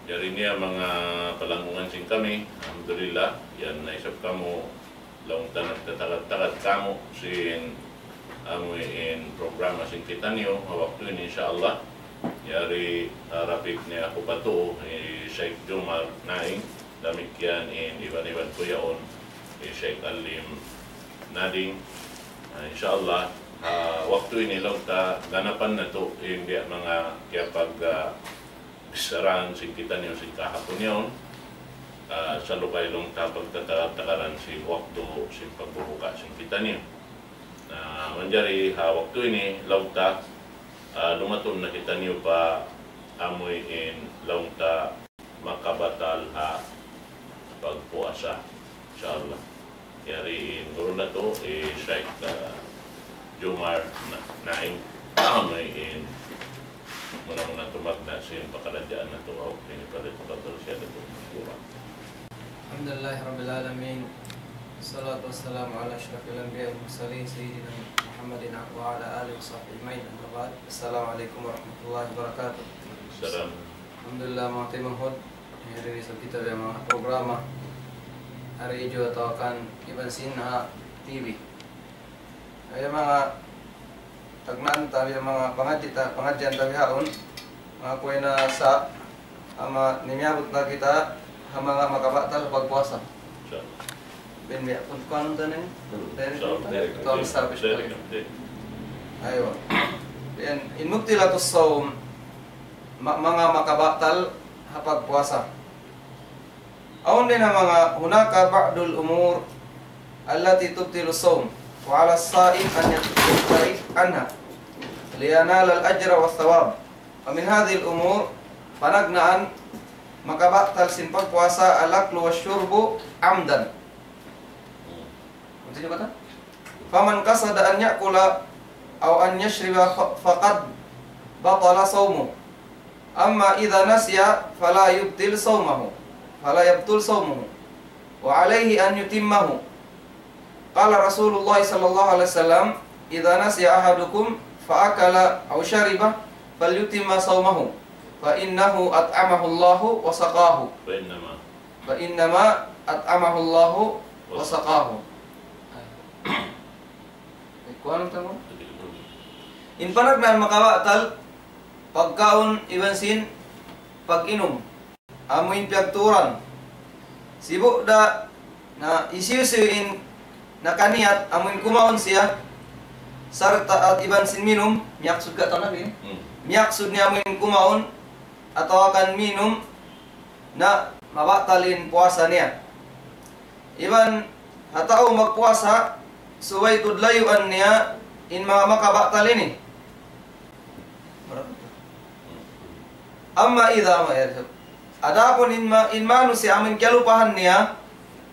Dari niya mga palangungan sing kami, alhamdulillah, yan naisap kamo, laong tanag tatagad-tagad kamo, sin amoy in programa sing kita niyo, waktu ini insyaAllah, yari rapid niya ako pa to, Sheikh Jomar Naing, damikyan in iban-iban ko yaon, Sheikh Alim Nading, insyaAllah, waktu ini lang ta ganapan na to, hindi mga kaya pag sarahan sing kita niyo sing kahapon yun, sa lukay lang tapag tatakaran si waktu sing pagbubuka sing kita niyo. Manjari waktu ini lauta lumatun na kita niyo pa amoy in lauta makabatal pagpuasa insyaAllah. Yari in guru na to Sheikh Jomar Naing amoy in muna-muna tumagna siya pakaladyan na ito o pinipalit na batal siya na ito. Alhamdulillah Rabbil Alamin. Salatu wassalamu ala asyrafil anbiya wal mursalin sayyidina Muhammadin wa ala alihi wa sahbihi ajmain. Amma ba'd. Assalamualaikum warahmatullahi wabarakatuh. Salam. Alhamdulillah mga timahod. Hari sa kita yung mga programa. Hari ijo atau akan Ibansin TV. Ay mga tagnaan tabi mga pengajian tabi haun mga kuy na sa ama nimiyabot na kita mga makabatal pagpuasa. Ben biya kung kano tanin? Ito ang service ko. Ayo. Ben inmuktilatus sawm mga makabatal pagpuasa. Aun din ang mga hunaka ba'dul umur allati tubtilu sawm. وعلى الصائم أن يتبعد عنها لينال الأجر والثواب ومن هذه الأمور panagna an makabatal sin pagpuasa al-aklu wasyurbu amdan. Continue kata? Faman qasada an ya'kula aw an yashriba faqad batala sawmu. Amma idza nasiya fala yubtil sawmahu. Fala yabtul sawmuhu. Wa alayhi an yutimmahu. Qala Rasulullah sallallahu alaihi wasallam, "Idza nasiya ahadukum fa akala aw shariba falyutimma sawmahu, fa innahu at'amahu Allahu wa saqahu." Fa innama at'amahu Allahu wa saqahu. Kuan tamo? In panagnan makabatal pagkaon Ibansin pag-inom. Amoy piyagturan. Sibuk da na isiusiin nakaniat amun kumaon siya sarta at Ibansin minum miyaksud ka tanan din miyaksud niya amun kumaon atau akan minum na mabatalin puasa niya iban hatao magpuasa suway tudlayuan niya in mga makabatal ini amma idha adapun in manu si amun kalupahan niya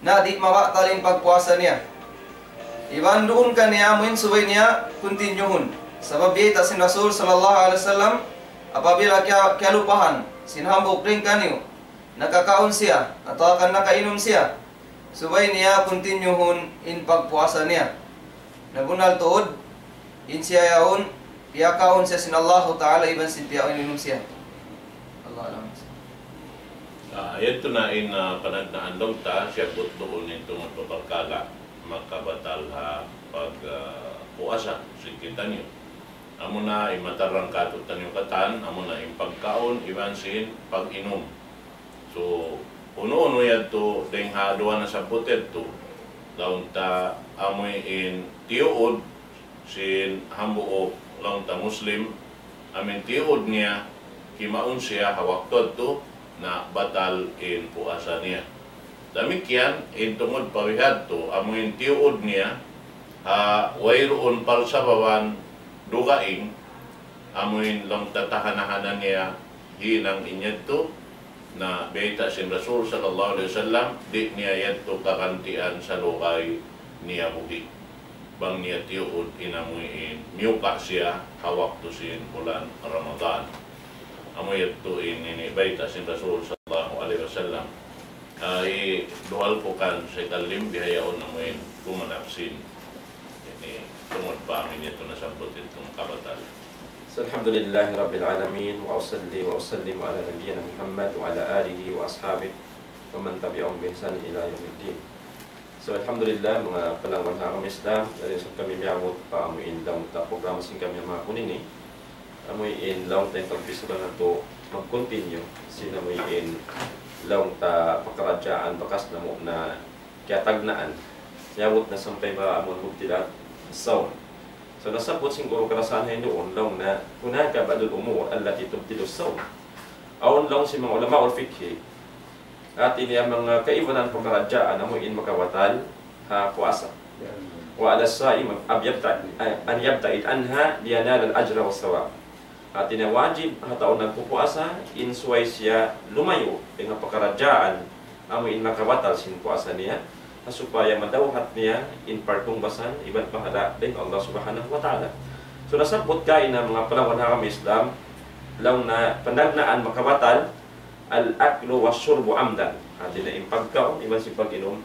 na di mabatalin pagpuasa niya iban doon ka niya amuin subay niya kontinyuhon. Sabab biyita sin Rasul sallallahu alaihi wasallam apabila kaya lupahan sinhambok rin kaniyo nakakaon siya atau akan nakainom siya subay niya kontinyuhon in pagpuasa niya. Nabunal tuod in siya yaon piyakaon siya sin Allah Ta'ala iban sin piyaon inom siya. Allah alam. Ito na in panagdaan daw ta siya doon itong pagkala makabatal pag puasa sikita niyo. Amo na imatarang katot tanyo katan, amo na impagkaon Ibansin pag-inom. So uno-uno yadto ding haduan na sa putet to. Laun ta amoy in tiuod sin hambuo laun ta Muslim amin tiuod niya kimaun siya hawaktot to na batal in puasa niya. Damikian intungod pawihad to amoy tiuod niya wayroon par sa bawan dugaing amoy lang tatahanahanan niya hinang inyad to na beta sin Rasul sallallahu alaihi wasallam di niya yadto kakantian sa lukay niya buhi bang niya tiuod inamoy miyuka siya hawak to sin bulan Ramadan amoy yadto ini beta sin Rasul sallallahu alaihi wasallam ay dual ko kan sa ikalim bihayaon na mo yung kumanapsin. Ini tungod pa amin ito na sampot itong kabatal. الحمد لله رب العالمين وأصلي وأسلم على نبينا محمد وعلى آله وأصحابه ومن تبعهم بإحسان إلى يوم الدين. So alhamdulillah mga palangwan hakam Islam dari kami miamot pa amuin lang ta programa sing kami mga kunini amuin lang ta pagpisulan nato mag-continue sinamuin lang ta pakarajaan bakas na mo na katagnaan yawot na sampay ba amon hugtilat saw. So nasabot siguro karasahan noon lang na hunaka badul umur allati tubtilu saw. Aon lang si mga ulama ul fiqh at ini ang mga kaibanan pagkarajaan amuin makawatal ha puasa. Wa ala saim an yabta'id anha liyanal al-ajra was sawab. At ini wajib hataon nagpupuasa insuway siya lumayo dengan pagkarajaan amuin makawatal sin puasa niya supaya madawhat niya in partungbasan iban pahala din Allah Subhanahu wa Ta'ala. So nasabot kain na mga panahon hakam Islam law na pandagnaan makawatal al-aklu was-shurbu amdan. Ati na impagkaon iban si pag-inom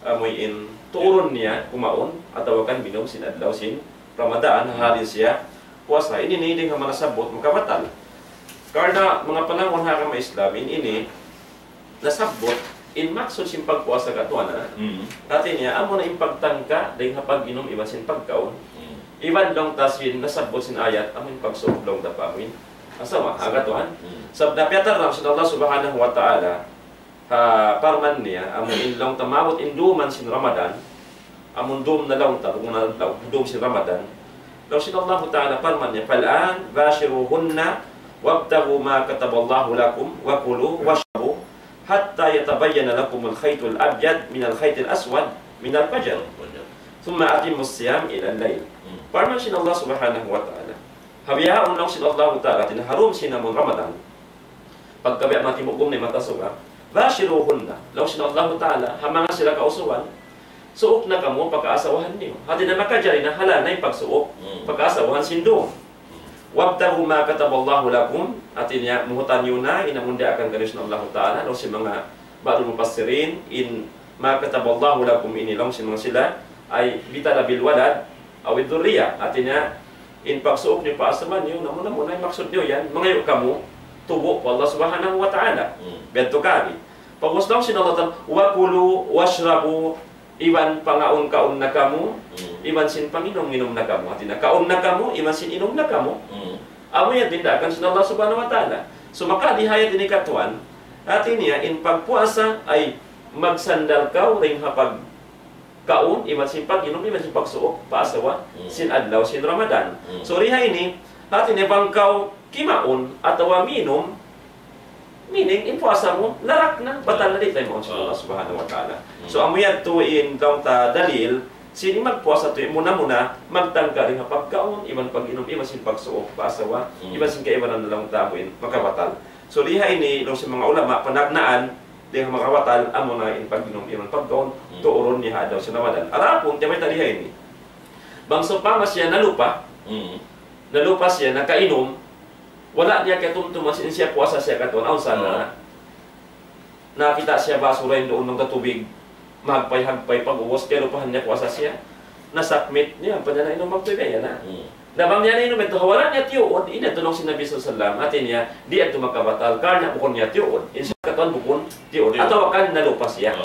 amoy in turon niya kumaon atau kan minom sin adlaw sin Ramadan hari siya puasa ini ni ding manasabot makawatal. Karena mga panahon hakam Islam ini nasabot in maksud sin pagpuasa katuana atin niya amo na impagtangka ding hapag-inom iban sin pagkaon iban long tasin nasabot sin ayat amin pagsublong da pamin asama agatuan sabda piatar na sa Allah Subhanahu wa Ta'ala ha parman niya amo in long tamawot induman sin Ramadan amon dum na long ta na dum sin Ramadan law sin Allah Ta'ala parman niya falan bashiruhunna wabtaghu ma kataballahu lakum wa kulu washrabu hatta yatabayyana lakum al-khaytul abyad min al-khaytil aswad min al-fajr thumma atimmus siyam ila al-layl. Parman sin Allah Subhanahu wa Ta'ala habiyaon lang sin Allah Ta'ala tinaharom sin amon Ramadan pagkabi mati mugom ni matasuga bashiruhunna law sin Allah Ta'ala hamanga sila kausuwan suok na kamo pagkaasawahan niyo hati na makajari na hala na pagsuok pagkaasawahan sindo wabtahu ma kataballahu lakum atinya muhutan yuna inamunda akan garis na Allah Ta'ala law si mga baru mufassirin in ma kataballahu lakum ini lang si mga sila ay bitala bil walad aw idurriya atinya in pagsuok ni paasaman niyo namo ay maksud niyo yan mangayo kamo tubo po Allah Subhanahu wa Ta'ala beto kami pagwasdaw sin Allah Ta'ala wa kulu washrabu iban pangaon-kaon na kamo iban sin panginom-inom na kamo atina kaon na kamo iban sin inom na kamo amo yan tindakan sin Allah Subhanahu wa Ta'ala. So maka dihayat ini katuan atin niya in pagpuasa ay magsandal ka ring hapag kaon iban sin pag-inom iban sin pagsuok paasawa sin adlaw sin Ramadan. So riha ini atin niya bangkaw kimaon atawa minom meaning in puasa mo larak na batal na dito mo sa Allah Subhanahu wa Ta'ala. So amo yan tuin daw ta dalil sini magpuasa tuin muna magtangka rin pagkaon iban pag-inom iban sin pagsuok paasawa iban sin kaibanan na lang tamuin makawatal. So liha ini daw sa mga ulama panagnaan diha makawatal amo na in pag-inom iban pagkaon tuoron niya daw sa Ramadan. Arapon tamay taliha ini bangso pa siya nalupa siya nakainom wala niya katumtuman siya puasa siya katon aw sana nakita siya basura doon ng katubig magpay-hagpay pag-uwas kaya lupahan niya puasa siya nasakmit niya pa niya na inom magtubig yan na nabang niya na inom ito wala niya tiyoon ina tulong si Nabi Sallam atin niya di at makabatal karna bukon niya tiyoon siya katon bukon tiyoon ataw kan nalupas siya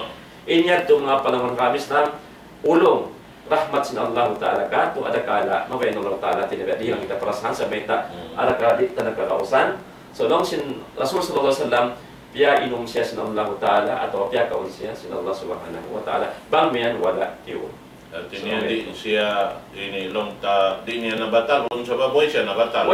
inya ito mga panahon kami Islam ulong rahmat sin Allah Ta'ala ka to ada kala mabay ng Allah Ta'ala tinabadi lang kita parasahan sa beta ada kala di tanagkakausan so long sin Rasul sallallahu alaihi wasallam piya inom siya sin Allah Ta'ala atau piya kaon siya sin Allah Subhanahu wa Ta'ala bang miyan wala tiyo at niya di siya ini long ta di niya nabatal kung sa baboy siya nabatal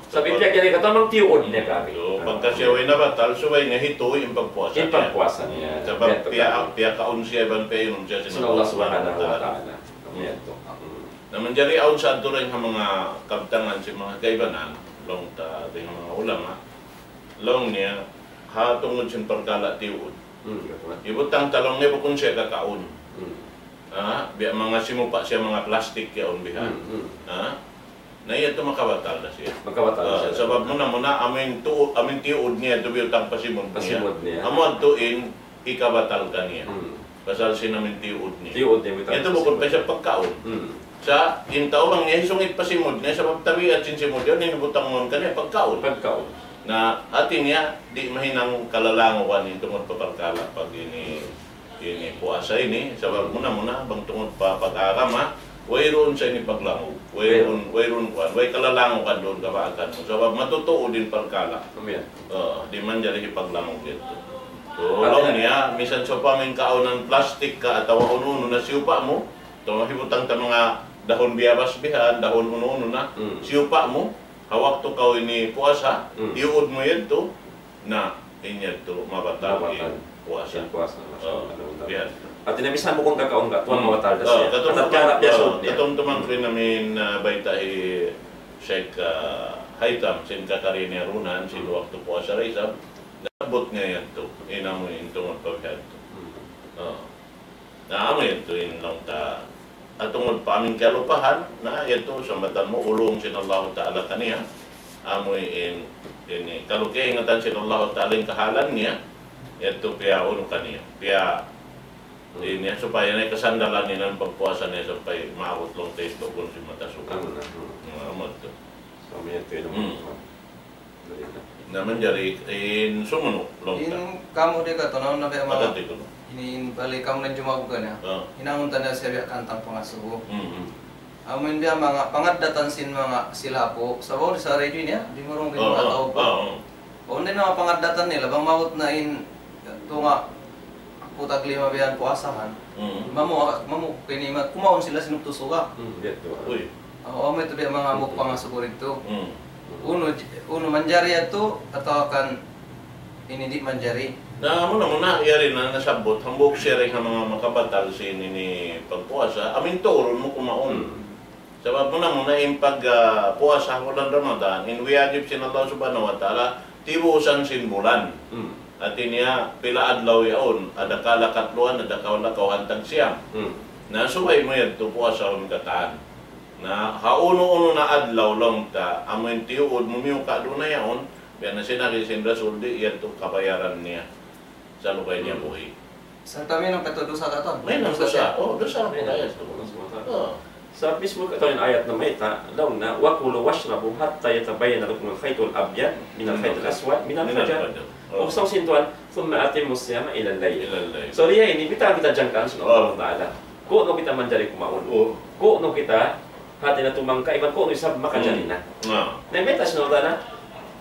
sabi niya kaya katamang tiyon niya kami So, pagka siya way nabatal, so way nga hito yung pagpuasa niya. Yung pagpuasa niya. Sabab, piya kaon siya, ibang painom siya. Allah Subhanahu wa Ta'ala. Naman dyan aon sa ato rin ang mga kabtangan sa mga kaibanan, long ta, rin ang mga ulama, long niya, hatungod siyang pagkala tiyon. Ibutang talong niya kung siya kakaon. Mga simupa siya mga plastic yaon bihan. Na iya ito makabatal na siya. Sabab muna amin tiud niya ito biyotang pasimod niya. Amon tuin ikabatal ka niya. Pasal sinamin tiud niya. Ito bukod pa siya pagkaon. sa intaw lang niya, sungit pa si Mod niya, sa pagtabi at si Mod yun, ninubutang mo kanya, pagkaon. Pagkaon. Na atin niya, di mahinang kalalanguan yung tungod pa pagkala pag ini puasa ini, sabab muna, bang tungod pa pag-agama, wayroon sa ini paglango, wayroon kuan, way kalalango kan doon kabaagan mo. Sabab matutuo din pagkala. Amen. Di man dyan ipaglango dito. So, lang niya, misan sa paming kaon ng plastic ka at uno-uno na siupa mo, ito mahibutang ta mga dahon biyabas bihan, dahon uno-uno na, siupa mo, hawak to kaw ini puasa, iuod mo yan to, na inya to mabatal puasa. Puasa. Bihan. At tinamisan mo kung kakaon ka, tuwang mawatal na siya. Katong tumangkin namin baita Sheikh Haitam, sin kakarin niya runan, sinuwak to puasa raisab, nabot nga yan to, inamo yung tungod pagkad to. Naamo yan to, inlang ta, at tungod pa aming kalupahan, na yan to, sa matan mo, ulong sinallahu ta'ala kaniya, amoy in kalukay ingatan sinallahu ta'ala yung kahalan niya, yan to, piya uno kaniya, piya, niya, supaya na kasandalan niya ng pagpuasa niya, supaya maabot lang tayo kung si matasukan. Amad to. So, may ito yun naman jari in sumuno long ta. In kamu dia kata naon nabe ama. Magati ko. Ini balik kamu na jumabugan ya. Hinangon tanda siya kantang pangasubo. Amin dia mga pangadatan sin mga silapo. Sabaw sa radio niya, di mo rong ginagawa pa. O hindi na pangadatan nila bang maut na in tunga putag lima biyan puasahan. Mamu kinimat kumaon sila sinuptusuga. Dito. Uy. May itu dia mga amok pangasubo rito. Uno manjari ato atau akan ini di manjari. Na muna yari na nasabot hambog sharing ang mga makabatal sin ini pagpuasa. Amin turon mo kumaon. Sabab muna yung pagpuasa ko ng Ramadan, inwiyagip sin Allah subhanahu wa ta'ala, tibusan sin bulan. At niya pila adlaw yaon, ada kala katluan, ada kala kawantag siyam. Na subay mo yan to puasa ang kataan. Na hauno-uno na adlaw lang ta, amoy tiuod mumiyo ka doon na yaon, biya na sinabi sin Rasul, di yan to kabayaran niya sa lukay niya buhay. Sa kami ng katodosa katon. May nang dosa, dosa po kaya. Sa mismo katawan ayat na may ta, daw na, wakulu washrabu hatta yatabayyana lakum al-khaytul abyad min al-khaytul aswad min al-fajr. O sa sintuan, thumma atimmu siyama ila al-layl. So riya ini kita jangkaan sa Allah Ta'ala. Ko no kita manjari kumaon. Ko no kita hati na tumangka, iban ko, isab makadyan na. Naimetas na na,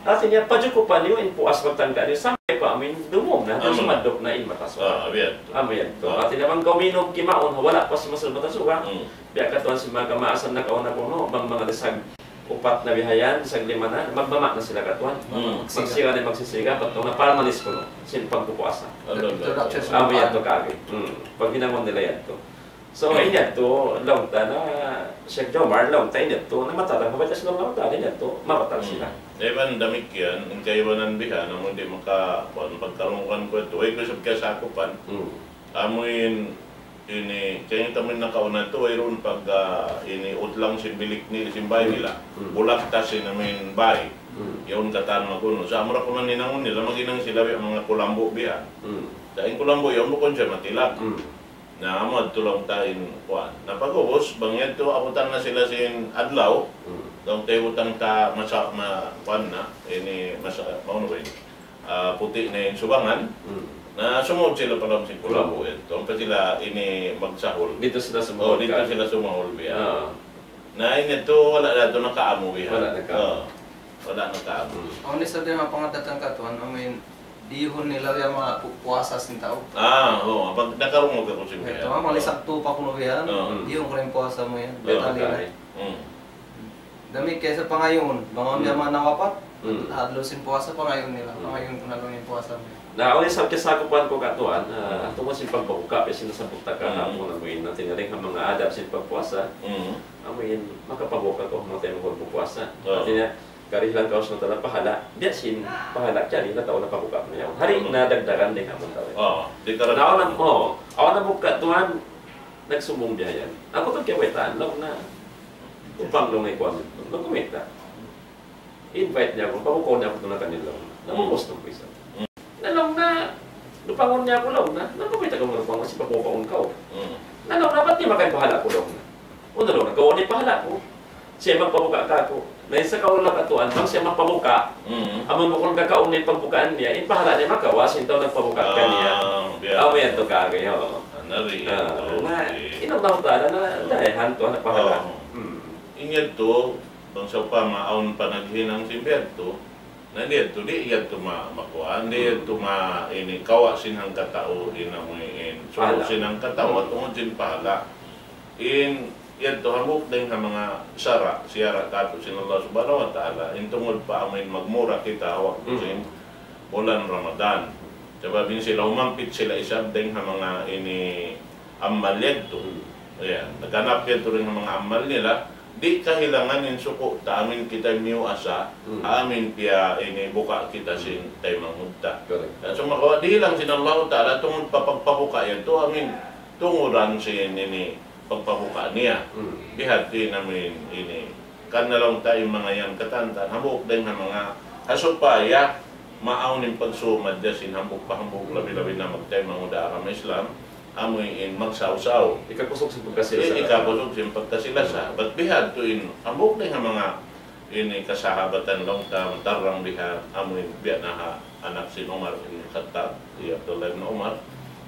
artinya pajukupan niyo in puas magtangka niyo, sampai pa amin dumom na, tapos sumadok na in mataswa. Amin. Artinya bang kauminog kimaon, wala pa si masal mataswa. Biya katuan si mga kamaasan na kauna po, no, bang mga desag upat na bihayan, desag lima na, magbama na sila katuan. Magsira na magsisiga, patong na para manis ko, no, sin pagpupuasa. Amin to kagay. Pag hinangon nila yan to. So, inyan to, launta na Sheikh Jomar, launta inyan to, na matalang mabatas ng launta, inyan to, mabatal sila. Evan damik yan, ang kaiwanan biha, nang hindi pagkarungkan ko ito, ay kusap ka sakupan, amoyin, ini, kaya tamin nakauna ito, ay roon pag ini utlang simbilik ni simbay nila, bulak tasin namin bahay, yun katan maguno. Sa amura ko man ninangon nila, maginang sila mga kulambo biha. Sa in kulambo, yun mo kon siya matilap. Na amad tulong tayo kuan. Napagubos, bangyan to abutan na sila sin adlaw. Dong tayo utang ta kuan na ini mauno ba puti na yung subangan. Na sumod sila palang sin kulabo ito. Pa sila ini magsahol. Dito sila sumahol. Dito sila sumahol biya. Na ini to wala na to nakaamu biya. Wala nakaamu. Ang nisa din mga pangadatan katuan, dihon nila yung mga puasa sin tao. Pag nakarungog ako siya. Ito, malisag tupa ko yan. Dihon ko rin puasa mo yan. Betali na. Dami kaysa pangayon, bangon niya mga nawapat, hadlosin puasa pangayon nila. Pangayon ko na lang yung puasa mo. Na ulit sa kasakupan ko katuan, tungkol sa pagbabuka, kasi nasabukta ka na mo namin natin rin ang mga adab sa pagpuasa. Amoyin, makapabuka ko mga tayo magpuasa. Artinya, karilang kaos na tala pahala, diyan sin pahala kaya na tao na pabuka na yun. Hari na dagdagan din kamon tawin. Ako na buka tuan, nagsumong dia yan. Ako to kiwetan, law na upang long ay kuwan. Law kumita. Invite niya ako, pabukaw niya ako na kanila. Namumos ng pisa. Nalaw na, lupangon niya ako law na, kumita ka mo lupangon, si pabukaon ka. Nalaw na, ba't di makain pahala ko law na? Kung dalo nagawa ni pahala ko. Siya magpabuka ka ko. Na isa ka ulang katuan, bang siya magpabuka. Amang mo kung kakaon ni pagbukaan niya, in pahala niya makawasin taw nagpabuka ka niya. Awayan to ka kayo. Nari. Inang ta'ala na dahil hanto na pahala. Ingat to, kung sa pamaon panaghinang si Berto, na dito, di iyad to makuha, di iyad to ini kawa sinang katao, inamuin, suro sinang katao, at tungod sin pahala. Iyad to, hamuk din nga mga siyara kato sin Allah subhanahu wa ta'ala, in tungod pa amin magmura kita, hawak to sin bulan Ramadan. Sababin sila, umampit sila isab din nga mga ini amal yan to. Ayan, naghanap yan to rin ng mga amal nila. Di kahilangan yung suko, ta amin kita miyo asa, amin piya ini buka kita sin tayo mangudta. So makawa, di lang sin Allah Ta'ala, tungod papagpabuka yan to, amin tunguran sin ini pagpabuka niya. Bihati namin ini, kan na lang tayo mga yang katantan, hamuk din ng mga hasupaya, maaw ning pagsumad niya sin hamuk labi-labi na magtayo manguda aram Islam, amoy in magsawsaw. Ikakusog sa pagkasilasa. Ikakusog sa pagkasilasa. But bihad to in, ambok na nga mga ini kasahabatan long tam, tarang bihad, amoy biya na ha, anak si Umar in Khattab, si Abdullah ibn Umar.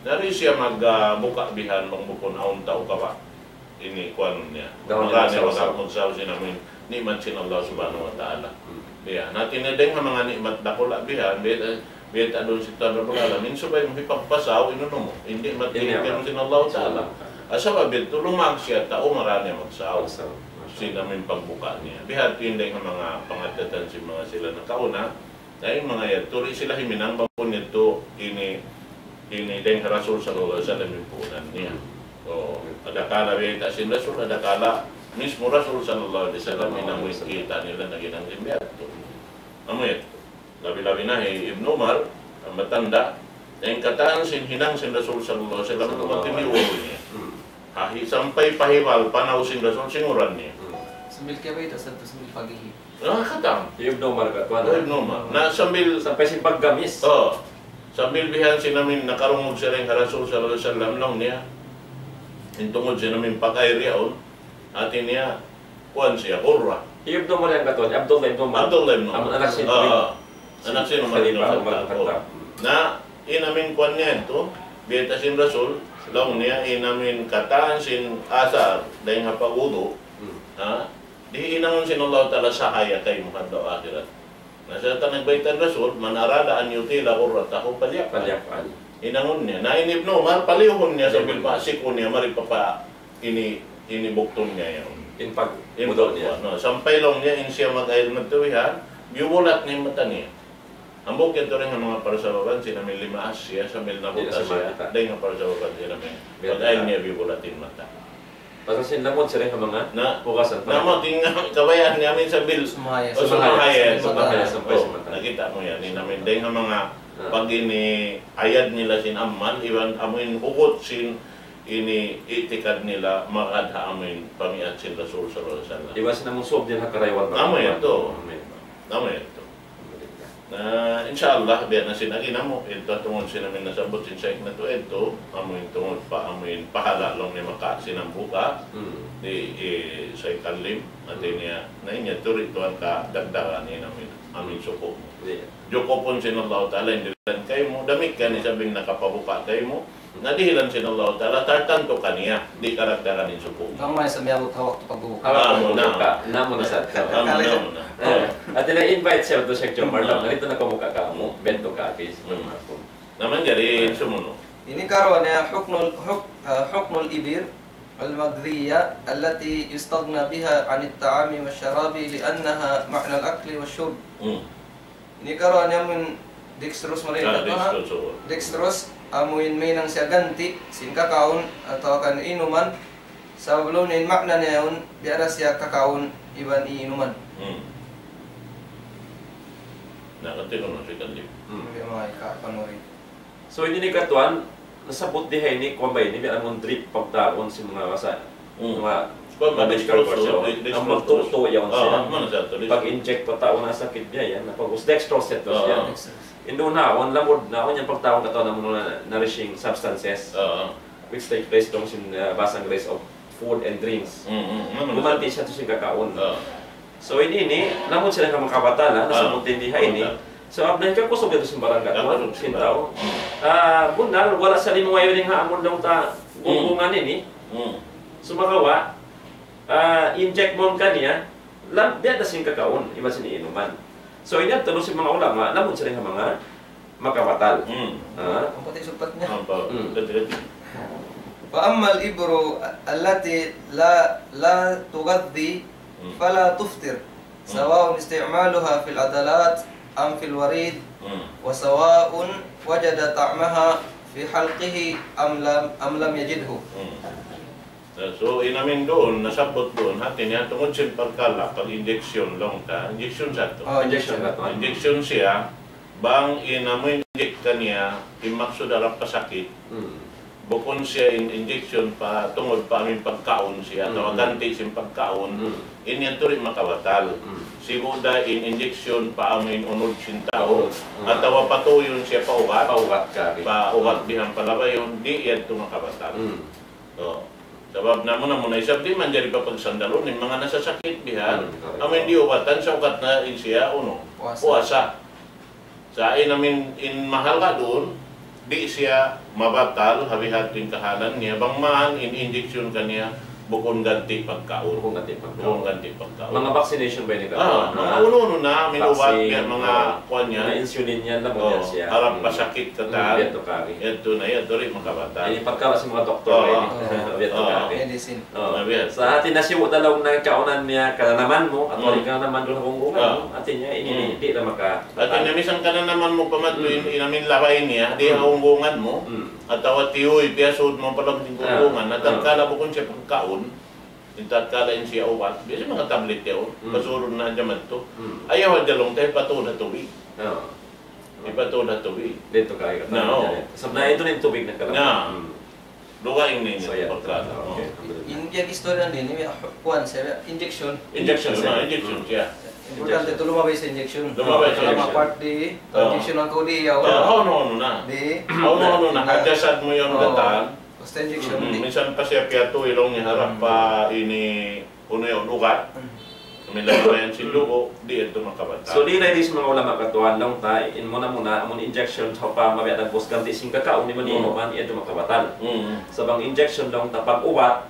Dari siya magbuka bihan, magbukon aon tao ka ba? Ini kuan niya. Marami magsaw sinamin, ni'mat sin Allah subhanahu wa ta'ala. Biya, natin na din nga mga ni'mat dakula bihan, biya adon si Tuhan Rabbul Alamin, subay mo ipagpasaw, inuno mo. Hindi matinigyan mo sin Allah ta'ala. Asa ba, tulumag siya, tao marami magsaw. Sinamin pagbuka niya. Bihat yun din ang mga pangatatan si mga sila na kauna, na yung mga yan, turi sila himinang bapun nito, ini din Rasul sallallahu alaihi wasallam yung punan niya. So, adakala biyata sin Rasul, adakala mismo Rasul sallallahu alaihi wasallam inamoy kita nila na ginang limbiyat. Amoy, labi-labi na Ibn Umar, ang matanda, na yung kataan sin hinang sin Rasul sallallahu alaihi wasallam, matiniwalo niya. Sampay pahiwal, panaw sin Rasul, singuran niya. Sambil kaya ba ito? Sambil pag-ihi? Katang. Ibn Umar ka, tuwan. Ibn Umar. Na sambil... Sampay sin paggamis. Sambil bihan sinamin nakarungog siya rin Rasul sallallahu alaihi wasallam lang niya. Intungod sinamin pag-ayriyaon, atin niya, kuwan siya, Qurra. Ibn Umar yung katuwan, Abdullah ibn Umar. Abdullah ibn Umar. Anak sin anak sin Umar ibn Khattab. Na inamin kuwan niya ito, biyata sin Rasul, lang niya inamin kataan sin asar, dahil nga pag-udo, di inangon sin Allah Ta'ala sahaya kay Muhammad daw akhirat. Nasa tanagbaitan Rasul, manarada an yutila qurratahu palyakan. Inangon niya. Na Ibn Umar, palihon niya sa bilpasik niya, maripapa inibukton niya yun. Inpag-mudo niya. Sampay lang niya, in siya mag-ayil magtuwihan, biwulat niya mata niya. Ang bukyan to rin ng mga parasawakan, sinamin limaas siya, samil nabuta siya, dahil nga parasawakan sinamin, pag-ayil niya biwulatin mata. Pasal sinlamod siya rin ang mga bukasan pa. Namo, tingnan, kabayan namin sa bil. Sumaya. Sumaya. Nakita mo yan, namin dahil nga mga pag ini ayad nila sin amman, iwan amin hukot sin ini itikad nila makadha amin pamiat sin Rasul sallallahu alaihi wasallam. Iwas na mong suob din hakaraywan. Namo ito. Na insyaallah biya na sinagina mo ito tungod sinamin nasabot sin saik na to ito amin tungod pa amin pahala lang ni maka sinambuka di say kalim atin niya na inya turi tuan ka dagdagan ni amin suko. Joko pun sin Allah Ta'ala indilan kayo mo, damit ka ni sabing nakapabuka kayo mo, nadihilan sin Allah Ta'ala, tartanto ka niya, di karakteran ni suko. Ang may samiyabot hawak ito pagbubuka. Hawak na. Namo na sa at nila-invite siya to Sheikh Jomar lang, narito na pamuka ka mo, bento ka kay naman jari sumuno. Ini karon ya hukmul ibir المغذية التي يستغنى بها عن الطعام والشراب لأنها معنى الأكل والشرب. Ini karon yamun dextrose malay dextrose amuin may nang siya ganti sin kakaon atau kan inuman sa bulunin makna niya yun biara siya kakaon iban iinuman. Nakatino na siya kanli. So hindi ni katuan nasabot dihay ni kumbay ni biya among drip pagtaon si mga wasa mga medical person ang magtuto yawn siya pag-inject pagtaon na sakit niya yan napag-us dextrose ito siya indo na on lamod na on yung pagtaon kato na mga nourishing substances which take place dong sin basang race of food and drinks. Naman Gumanti siya to sing kakaon. Oh. So ini namun sila ka makabatala nasa mutindiha ini. So abdan ka kusog dito sa barangay ko sintaw. Bunal wala sa limo ngayon ning haamon daw ta gunggungan ini. Sumagawa inject mo kaniya dia da sing kakaon iba sini inuman. So ini terus si mga ulama namun sila ka mga makabatal. Ang pati supat niya. Hmm. فأما الإبر التي لا تغذي فلا تفطر سواء استعمالها في العضلات أم في الوريد وسواء وجد طعمها في حلقه أم لم يجده. So inamin doon, nasabot doon, hatin niya tungod siya pagkala, pag-injection lang ta, injection sa to. Injection na to. Injection siya, bang inamin inject kaniya, imakso darap pasakit, bukon siya injection pa tungod pa aming pagkaon siya, atau ganti siyang pagkaon, inyan to rin makabatal. Siguro injection pa aming unod siyang atau patuyon siya paugat, paugat bihang palabayon, di yan to makabatal. So, sabab na muna isab di man diri pa pagsandalo ning mga nasasakit bihan amin di ubatan sa ugat na siya puasa sa namin in mahal ka doon di siya mabatal habihating kahalan niya bang man in injection kaniya bukon ganti pagkaon mga vaccination ba ni ka? Mga uno na minubat yan mga kuan niya mga insulin yan lang mo siya harap pasakit katal ito na yan rin makabatal ini pagkawa sa mga doktor medicine sa atin nasiwo dalawang nagkaunan niya kananaman mo at wali ka naman doon hunggungan atin niya ini hindi na maka atin niya misang kananaman mo pamatuin inamin labay niya di hunggungan mo at tawat tiyoy piyasod mo palang hunggungan at tagkala bukon siya pagkaon tatkala siya ubat biasa mga tablet yun pasurod na dyan to ayaw dalong tayo patod na tubig ipatod na tubig dito kayo sabi na ito na yung tubig na kalang lugaing ninyo India istorya din ini kuan saya injection siya importante to lumabay sa injection lumabay part di injection ang kodi yaw ano na adjusted mo yung datan basta injection minsan pa siya piyato ilong niya harap pa ini uno yung ugat Milayan si Lugo, di ito makabata. So di na mga ulama katuan lang tayo, in muna amon injection sa pa mabiyat ang bus ganti sing kakao ni manino man ito makabatan. Sa bang injection lang tapag ubat,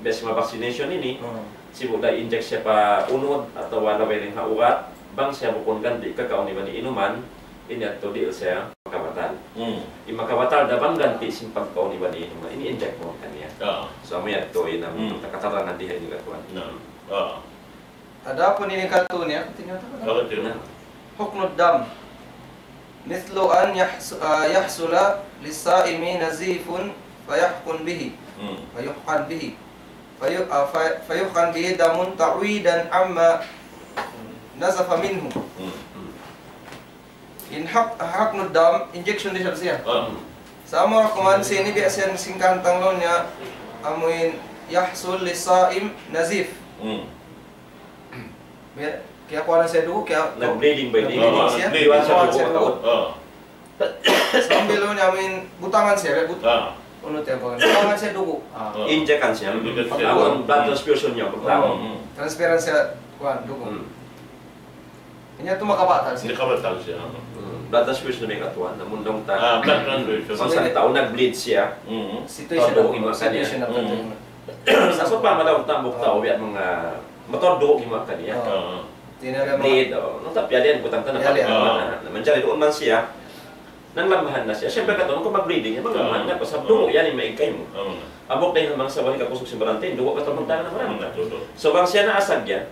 bes mga vaccination ini, si buda inject siya pa unod atau wala ba rin ugat, bang siya bukon ganti kakao ni manino man, inya to di siya makabatan. Yung makabatal da bang ganti sing pagkao ni manino man, ini inject mo kaniya. So mo yan to ina takatarangan diha ni katuan. Ada pun ini kartunya, حكم الدم مثل أن يحصل للصائم نزيف فيحقن به فيحقن به دم تعويدا عما نزف منه. In حقن الدم injection di siya. Sama kuman sini biasanya singkantang lo nya amuin yahsul lisaim nazif. Kaya kuha na siya dugo, kaya nag-bleeding ba ini? Bleeding siya dugo. Sambil lo namin butangan siya, butangan siya dugo. Injekan siya, ang blood transfusion niya pagtawag. Transparent siya, kuha, dugo. Kanya ito makabatal siya. Makabatal siya. Blood transfusion na may katuan, namundong ta. Blood transfusion. Sa isang taon nag-bleed siya. Situation na ito. Sa pa malawang tambok tao, biya mga matodok yung mga kaniya. Bleed, nung tapya din, butang tanang naman doon man siya, nang lamahan na siya. Siyempre katoon, kung mag-bleeding, maglamahan na, pasab dugo yan yung maigkay mo. Abok na yung mga sabali kakusok si Barantin, dugo ka tamang tangan na marami. So bang siya naasag yan,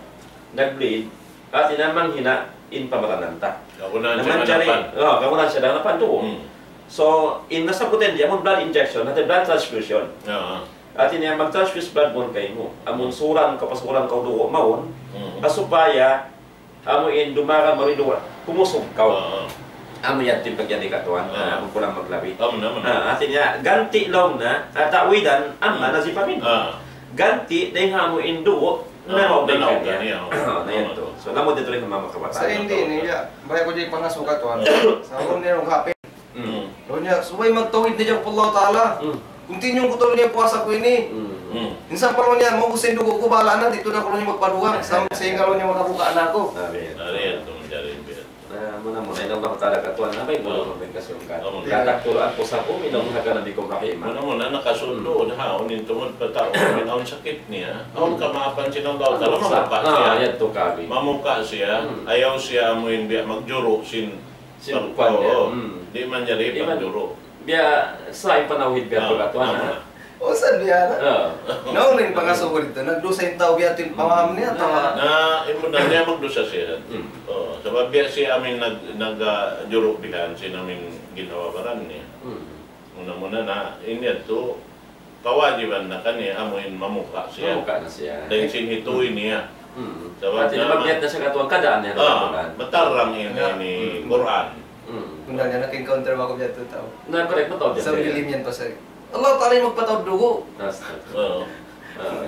nag-bleed, at inamang hinain pamatananta. Naman kagunan siya danapan dugo. So, in nasabutin diya, blood injection, natin blood transfusion. At ini yang mag-transfuse blood mo kay mo. Amon suran kapasuran ka dugo maon. Asupaya amo in dumara mariduwa. Kumusog ka. Amo yan tin pagyani katuan. Amo kulang maglabi. Atin niya ganti long na tawidan amma nazipamin. Ganti ding amo in dugo na kanya. Na yan to. So namo dito rin mamakabata. Sa hindi niya, baya ko di pangasukat tuan. Sa ako nirong kapin. Lo niya, subay magtawid niya po Allah Ta'ala. Kung tinyong ko niya puasa ko ini, Minsan pa niya, mabusin dugo ko, bahala na, dito na ko niya magpaduwang, sehingga niya makabukaan ako. Ari ito menjadi biar. Muna ilang mga talaga katuan na may bulong ng kasyon ka. Kataktulaan po sa ko, ilang mga nabi ko makima. Muna nakasundo na unin tungod pa tao, aun sakit niya. Aun ka mapansin ang daw tala mamuka siya. Yan to kami. Mamuka siya, ayaw siya amuin biya magjuro sin Sinupan niya. Di man jadi pagjuro. Biya sa ipanawid biya to katuan na. O, saan biya na? Naunin pa nga sa dito, nagdusa yung tao biya ito yung pamaham niya. Na, imo na niya magdusa siya. Sabab biya siya amin nagjuro bilan, siya namin ginawa paran niya. Muna na, ini ito, kawajiban na kanya, amuin mamuka siya. Mamuka na siya. Dahil sinhituin niya. Pati na magbiyat na siya katuan, kadaan niya. Matarang ini Quran. Kung na niya, nag-encounter ako biya ito tao. Na-correct mo to. Sa bilim yan pa sa'yo. Allah ta'ala yung magpatawad dugo.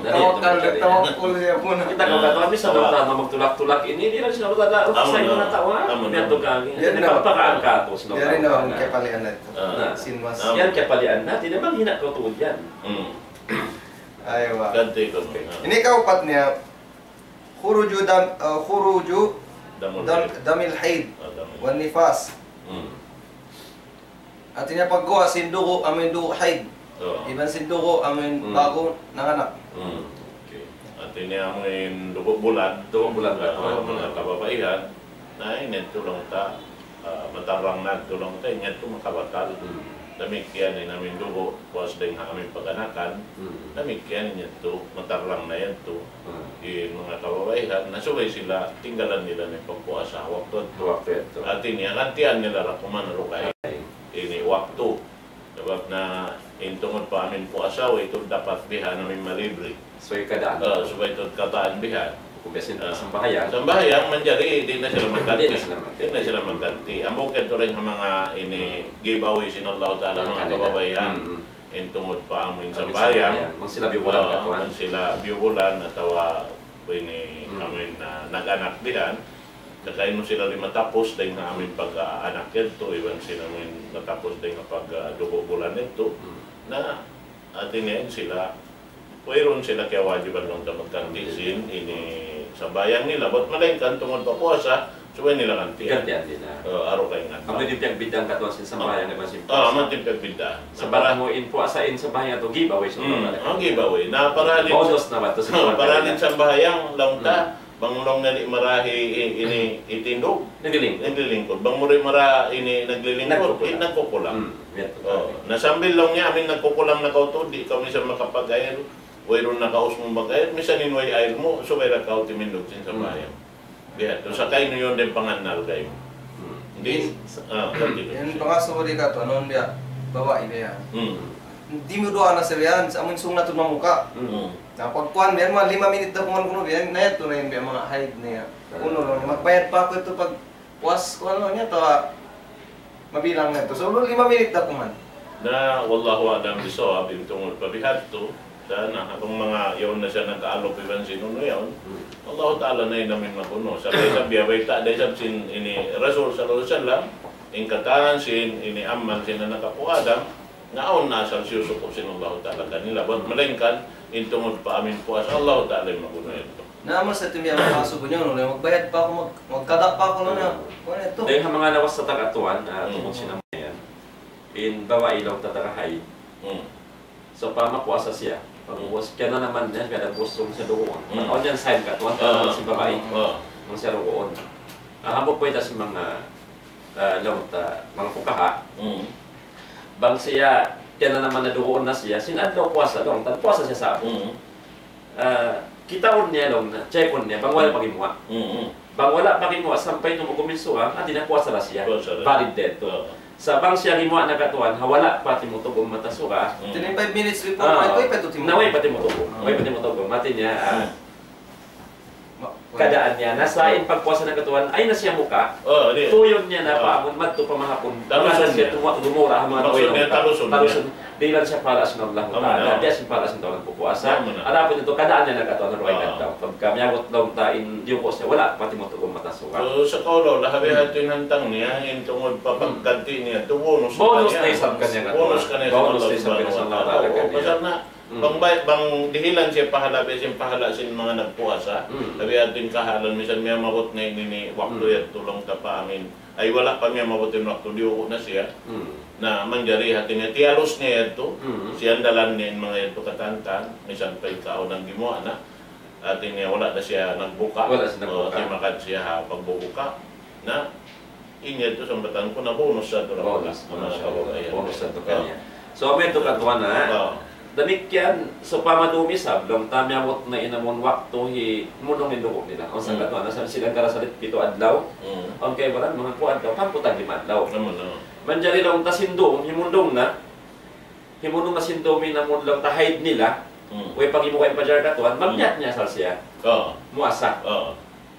Tawag ko siya po na. Kita kau kata habis ada orang mau tulak-tulak ini dia harus harus ada saya mana tahu biar tu kami. Jadi apa angka tu selalu. Dari naon kepalian na ito. Sinwas. Yan kepalian na tidak menghina kau tu yan. Ayo ba. Ganti ko. Ini kaupat niya khuruju damil haid wan nifas. Artinya paggawa sindugo amin dugo haid. Iban sindugo amin bago nanganak. Okay. Artinya amin dugo bulan ka mga kababaihan na init tulong ta matarang na tulong ta init tu makabatal. Demikian ini namin dugo puas ding amin paganakan. Demikian init tu matarang na yan tu. Mga kababaihan nasubay sila tinggalan nila ng pagpuasa waktu itu. Artinya nantian nila rakuman rukay. Ini waktu sebab na intungod pa amin puasa itu dapat biha namin malibre. So keadaan. Supaya itu kataan biha. Kumbesin sembahyang. Sembahyang menjadi di na sila magganti. Di na sila magganti. Amo kento rin mga ini giveaway sin Allah Taala mga kababaihan. Intungod pa amin sembahyang. Mang sila biubulan katuan. Mang sila biubulan atau ini amin naganak dihan. Kakain mo sila rin matapos dahil nga aming pag-anak ito, iwan sila rin matapos dahil nga pag-dugo bulan ito, na atinian sila, mayroon sila kaya wajiban lang magkantisin, ini sa bayan nila, ba't malingkan tungod pa puasa, suway nila kantian. Gantian din na. Araw kayo nga. Ang pwede bidang katuan sa bayan na masin puasa. Mantipag bida. Sa para mo puasain sa bayan ito, giveaway sa mga ang giveaway, na paralin. Bonus na ba ito sa paralin sa bahayang, langta. Banglong na marahi ini itindog naglilingkod bang muri mara ini naglilingkod nagkukulam nasambil lang niya amin nagkukulam na kauto di kami sa makapag-air wayron na kaos mong mag-air misan inway air mo so wayra ka utimindog sin sa bayan kaya to sa kayo yun din panganal kayo hindi yan pangaso di ka to anon dia bawa ide yan hindi mo doon na sa yan sa aming sungat ng mamuka na pagkuhan, yan mga 5 minute na kuman yan, na ito na yung mga hide niya. Kuno lang, magbayad pa ako ito pag puas ko ano niya, to mabilang na ito. So, 5 minute na kuman. Na, wallahu alam bisawab, yung tungkol pabihat to, sana, kung mga yun na siya nagkaalok iban sinuno yun, Allah Ta'ala na yun namin makuno. Sabi sa biyabay ta, dahil sa sin, ini Rasul Sallallahu Alaihi Wasallam, ingkatahan sin, ini Amman sin na nakapuadam, naon na sa siyusukop sin Allah Ta'ala kanila. Ba't malingkan, intungod pa amin puas, Allah Ta'ala yung maguno ito. Naman sa timya mga kaso ko nyo, magbayad pa ako, magkada pa ako na. Ito. Dahil ang mga lawas sa tagatuan, tungkol sinamayan, in bawa ilaw tatarahay. So, pamakuasa siya. Pagbuwas, kaya na naman niya, kaya nagbustrong sa doon. Ako niyan side katuan, kaya si babae, mga siya roon. Hambog po ito sa mga lawat, mga kukaha. Bang siya, kaya na naman na doon na siya, sinadlaw puasa doon, puasa siya sa ako. Kitaon niya doon, checkon niya, bang wala pagimuha. Bang wala pagimuha, sampay nung kuminsuha, di na puasa na siya, valid dead to. Sa bang siya gimuha na katuan, wala pati mo tugong matasuka. 5 minutes before, may pa ito timo. Naway pati mo tugong, mati niya, kadaan niya, nasa pagpuasa ng katuan, ay na siya muka, tuyon niya na paamon, madto pamahapon, taluson siya dumura ang mga naway taluson. Di lang siya para sa Allah Ta'ala, di siya para sa tawag pupuasa. Arapin ito, kadaan niya na katuan, ruway kataw. Pag miyagot daw tain, di ko siya, wala, pati mo tugong matasuka. So sa kaulo, lahabi ito yung hantang niya, yung tungod papagkanti niya, ito bonus na isang kanya katuan. Bonus ka niya sa Allah Ta'ala. Bang dihilan siya pahala siya pahala sin mga nagpuasa. Sabi atin kahalan minsan may mabot na ini waktu yan tulong ta pa amin. Ay wala pa may mabot yung waktu diuko na siya. Na manjari hati niya tialos niya ito. Siya dalan niya mga ito katantan. Minsan pa ikaw nang gimuha na. Atin niya wala na siya nagbuka. Wala siya nagbuka. Timakan siya pagbubuka na inya ito sa batan ko na bonus sa ito. Bonus sa ito kanya. So may ito katuan na. Demikian so pamadumi sablong tamyamot na inamon waktu hi munong induko nila. O sa katuan na silang karasalit pito adlaw. On kay baran mga po adlaw pamputan 5 adlaw. Manjari lang tasindom himundong na. Himundong na sindomi na mun lang tahid nila. Way pagimukay pa jar katuan magnyat niya sal siya. Muasa.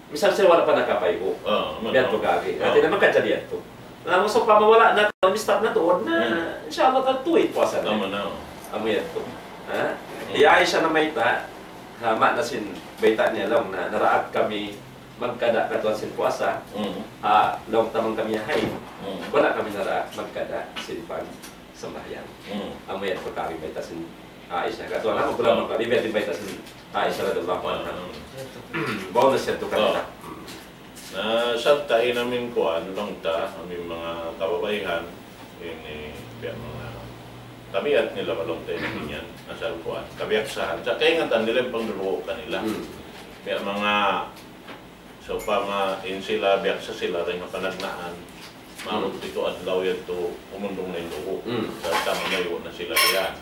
Misal siya wala pa nakapayo. Biyan to gagi. Ati naman kadya diyan to. Na mo so pamawala na mistat na tuod na inshallah tatuit puasa na. Amo yan to. Iyay siya na may ta. Hama na sin baita niya lang na naraat kami magkada katuan sin puasa. Long tamang kami hay. Wala kami naraat magkada sin pag sambahayan. Amo yan to kami baita sin Aisyah. Katuan lang mo pula kami baita baita sin Aisyah radhiyallahu anha. Bawa na siya to kanila. Na sabtain namin kuan long ta aming mga kababaihan ini biya mga tabiat nila balong tayo niyan nasa kuan kabiaksahan sa kaingatan nila yung pangduluo kanila kaya mga so pa sila biaksa sila rin na panagnaan maamot ito adlaw yan to umundong na yung dugo sa tama na yun na sila kaya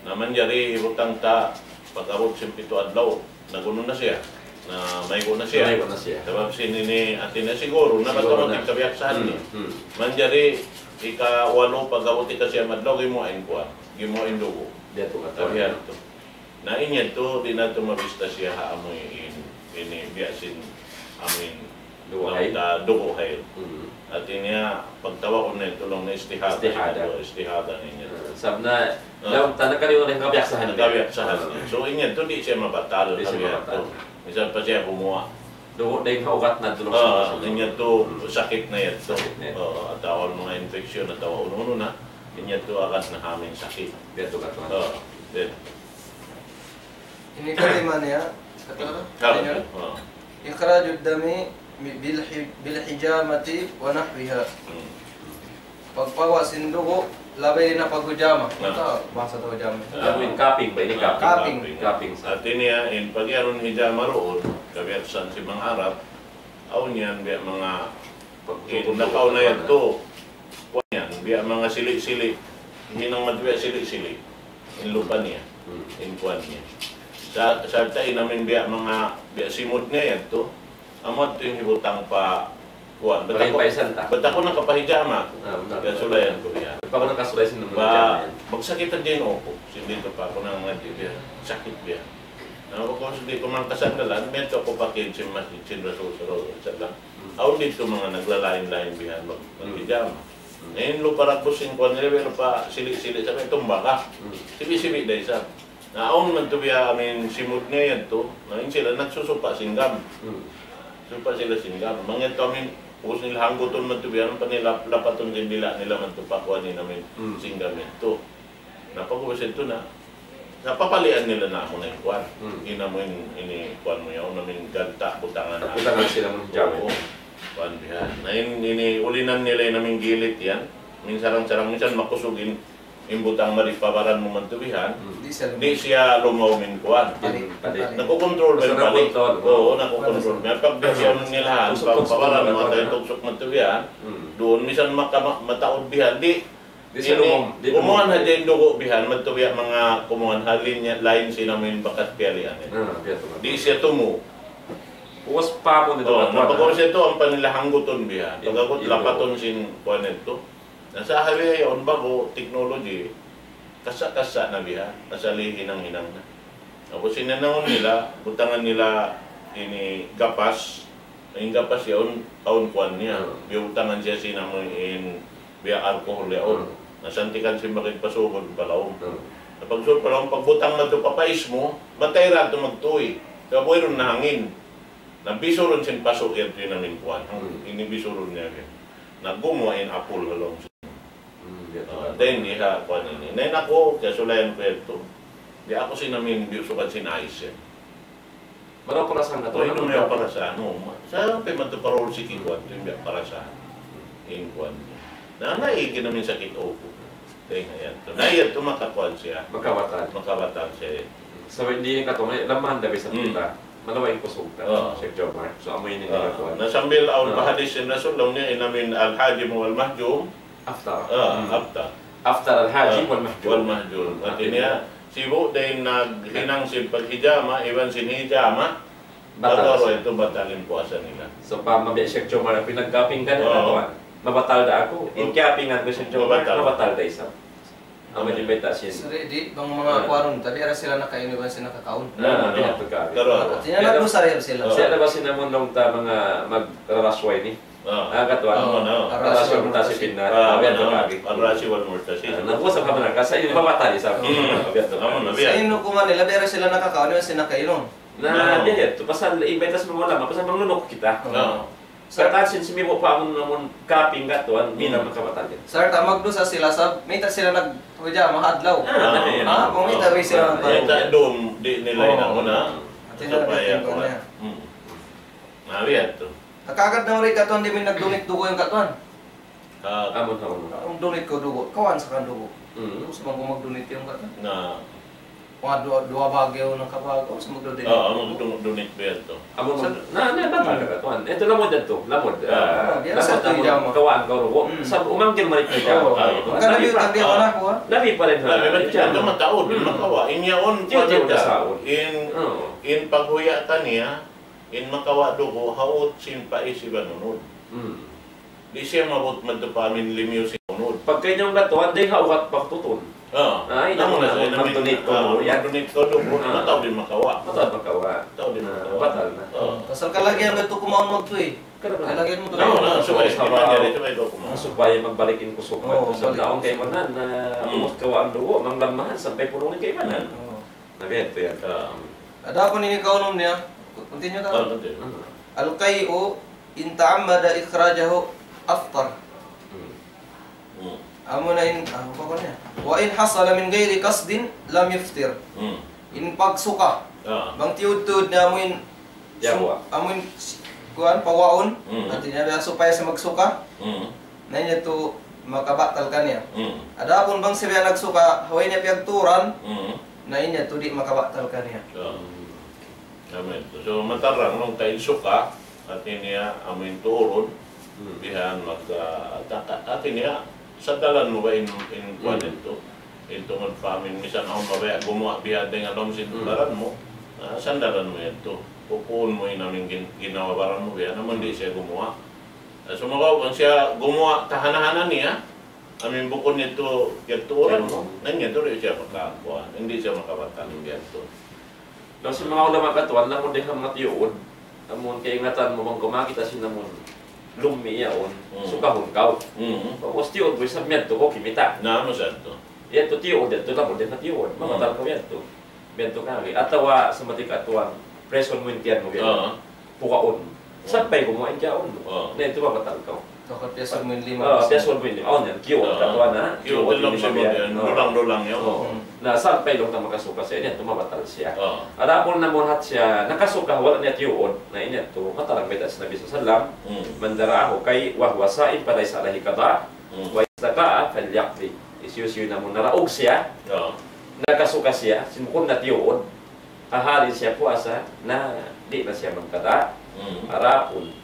naman yari ibutang ta pag-abot simpito adlaw nagunon na siya na may na siya sabab sinini atin na siguro na pagkaroon kabiaksahan niya man yari ika-walo pag-awot ka siya madlaw gimuain kuha, gimuain dugo. Dito ka tabihan to. Na inya to, di na to mabista siya haamoy ini biasin amin dugo hayl. At inya pagtawa ko na tulong na istihada. Istihada niya. Sab na, tanang kaliwa na kabiaksahan. Kabiaksahan. So inya to di siya mabatal. Misal pa siya bumuha. Dugo na yung kaugat na tulong sa inya to sakit na yan to. Atawal mga infeksyon, atawal uno na. Inya to agad na haming sakit. Dito ka tuwan. Ini kalima niya. Ikhrajud dami bil hijamati wa nahwiha. Pagpawa sin dugo labay na paghujama. Ito, basa to hujama. Kaping ba ini kaping? Kaping. At niya in pagyaron hijama roon, kabiaksan si mga Arab, aw niyan biya mga nakaw na yan to. Kuan biya mga sili-sili. Hinang madbiya sili-sili. In lupa niya. In kuan niya. Sa tayo namin biya mga biya simot niya yan to. Amot yung hibutang pa kuan. Ba't ako nakapahijama? Kaya sulayan ko biya. Pa ako nakasulayan sin magsakitan din ako. Dito pa ako nang biya. Sakit biya. Ako kung hindi ko man kasandalan, medyo ako pakin si Masjid sin Rasul sallallahu aw dito mga naglalain-lain bihan mag-hijama. Ngayon luparat po sin kuan nila pero pa sili-sili sa may tumbaka. Sibi-sibi dahil sa naon man to biya amin simut niya yan to. Ngayon sila nagsusupa singgam. Supa sila singgam. Mga ito amin kung nila hangguton man to biya, pa nila lapaton din nila man to pakuanin namin singgam ito. Napag-uwas ito na napapalian nila na ako na yung kuwan. Ina mo ini kuwan mo yun, namin ganta, butangan na. Butangan sila mo hijama. Kuwan bihan. Na ini ulinan nila yung naming gilit yan. Minsan minsan makusugin yung butang maripabaran mo man tubihan. Di siya lumawin kuwan. Nakukontrol ba yung balik? Oo, nakukontrol. May pagdasyon nila, pabaran mo tayo tugsok man tubihan, doon minsan mataod bihan. Kumuhan na din dugo bihan, magtubiyak mga kumuhan halin niya, lain sila may bakat piyalian. Di siya tumu. Uwas pa po nito. Napagod siya ito, ang panilahangguton bihan. Pagkakot lapaton sin kuwan ito. Nasa hali yon bago, technology, kasa-kasa na bihan. Nasa hinang-hinang na. Tapos sinanahon nila, butangan nila ini gapas. Yung gapas yun, taon kuwan niya. Biutangan siya sinamuin biya alcohol yaon. Nasantikan si makipasugod palawong. Napagsugod palawong, pagbutang na ito papais mo, matay ra ito magtuwi. Kaya po yun na hangin. Nabisuron sin pasok ito yun namin kuhan. Inibisuron niya yun. Nagumuhain apul halong. Then, diha kuhan ini. Nain ako, kaya sulayan ko ito. Di ako sinamin biusukan sinayos yan. Maraw perasaan na to. Ito yung may parasaan. Sa payment to parol si Kikuan, ito yung may parasaan. Inkuan niya. Na naigin namin sakit opo. Kaya nga yan. Nayad ito makakuan siya. Magkawatan. Makabatan siya. So hindi yung katong laman dabi sa pita. Malaway ko sugta. Oo. Sheikh Jomar. So amoy ni nila Nasambil awal bahadis yung rasul niya inamin al-hajim wal-mahjum. After. After. After al-haji wal mahjum. Wal-mahjum. At niya, sibo din naghinang si paghijama, iwan sinihijama. Batal. Bataro ito batalin puasa nila. So pa mabiya Sheikh Jomar pinagkaping ka na katawan. Mabatal da ako. Inkapingan ko Sheikh Jomar. Mabatal da isa. Ang malibeta siya. Sorry, di bang mga kwarong tabi ara sila nakainuban sila nakakaon. Diyan pagkabi. Pero, Tinanag sa rin sila. Siya na ba sinamundong ta mga mag-rarasway ni? Katuan. no. Rarasway mo ta si Pinar. Abiyan pagkabi. Al-Rashi wal-Murtasi. Nagusap ka na kasi yung mamatali sa akin. Abiyan pagkabi. Sa ino kuman nila bera sila nakakaon yung sila nakainom. Na diyan ito. Pasal ibetas mo wala. Pasal manglunok kita. Katansin si Mibo pa ang kaping katuan. Mina makabatalyan. Sir, tamagdo sa sila sa may ta sila nagpuja mahadlaw. Kung may tawi sila ng Yung dom di nila inauna. Tinanag ko na. Nabiyat to. Nakagad na rin katuan di may nagdunit dugo yung katuan. Amon ha. Ang dunit ko dugo, kawan sa kan dugo. Gusto mong magdunit yung katuan. Na Mga dua bagyo ng kabago sa magdunit. ang dunit ba to. Amon na batal ka katuan. Ito lamod dito. Lamod. Biasa to Lamod kawaan ka rugo. Sa umangkin man ito ka. Magkano yung tagdi ako na ko? Labi pa rin Labi ba siya ito mataod, makawa. Inyaon in paghuyatan niya, in makawa dugo, haot sin pa isiban unod. Di siya mabot man ito pa amin limyo si unod. Pag kanyang katuan, di haukat pagtutun. Ay, naman na siya naman donate ko. Yan donate ko dugo, mataw din makawa. Batal magkawa. Mataw din makawa. Batal na. Kasal kalagyan mo ito kumaon mo ito eh. Kalagyan mo ito. Subay ko Supaya magbalikin ko sukat. Sa daong kay manan na umot kawa ang dugo, manglamahan, sampay pulungin kay manan. Nabiyento yan. Ada ko nini kaunom niya. Continue ta. Al-Qay'u in ta'ammada ikhrajahu aftar. Amo na in ko niya. Wa in hasala min ghairi qasdin lam yuftir. In pagsuka. Bang tiud-tud na amoy amoy kuan pawaon. Ati niya supaya sa magsuka. Na niya to makabatal kaniya. Ada pun bang siya nagsuka, haway niya piyagturan. Na niya to di makabatal kaniya. Amen. So matarang nung kain suka at niya amin turon bihan atin niya sa dalan mo ba in kuan ito tungod famin misan ang mabaya gumawa bihan dengan lom sindaran mo sandalan mo ito pupuon mo namin ginawabaran mo bihan naman di siya gumawa so magawa siya gumawa tahanan niya amin bukod nito yagturan mo nanyan to rin siya makakuha hindi siya makabatal bihan to. Nang sa mga ulama katuan, namon din ang matiyood. Namon kay ingatan mo bang kumakita si namon lumiyaon, sukahon kaw. Tapos tiyood mo sa miyad to ko kimita. Naamo sa ito? Yan to tiyood, yan to namon din na tiyood. Mamatal ko yan to. Bento kami. Atawa sa matikatuan, preson mo yung tiyan mo yan. Pukaon. Sampay ko mo yung tiyaon mo. Na ito mamatal ka. Bakit piyasol mo yung lima? Piyasol mo yung lima. Yan, kiyood. Katuan na. Kiyood lang siya yan. Lulang-lulang yun. Na sampay lang na makasuka siya. Yan, tumabatal siya. Adapon na monhat siya, nakasuka, wala niya tiyood. Na inya to, matalang betas na bisa salam. Mandara ako kay wahwasain paday sa alahi kada. Waistaka, falyakli. Isyusyo na mo naraog siya. Nakasuka siya, simukon na tiyood. Ahalin siya puasa na di na siya magkada. Arapon.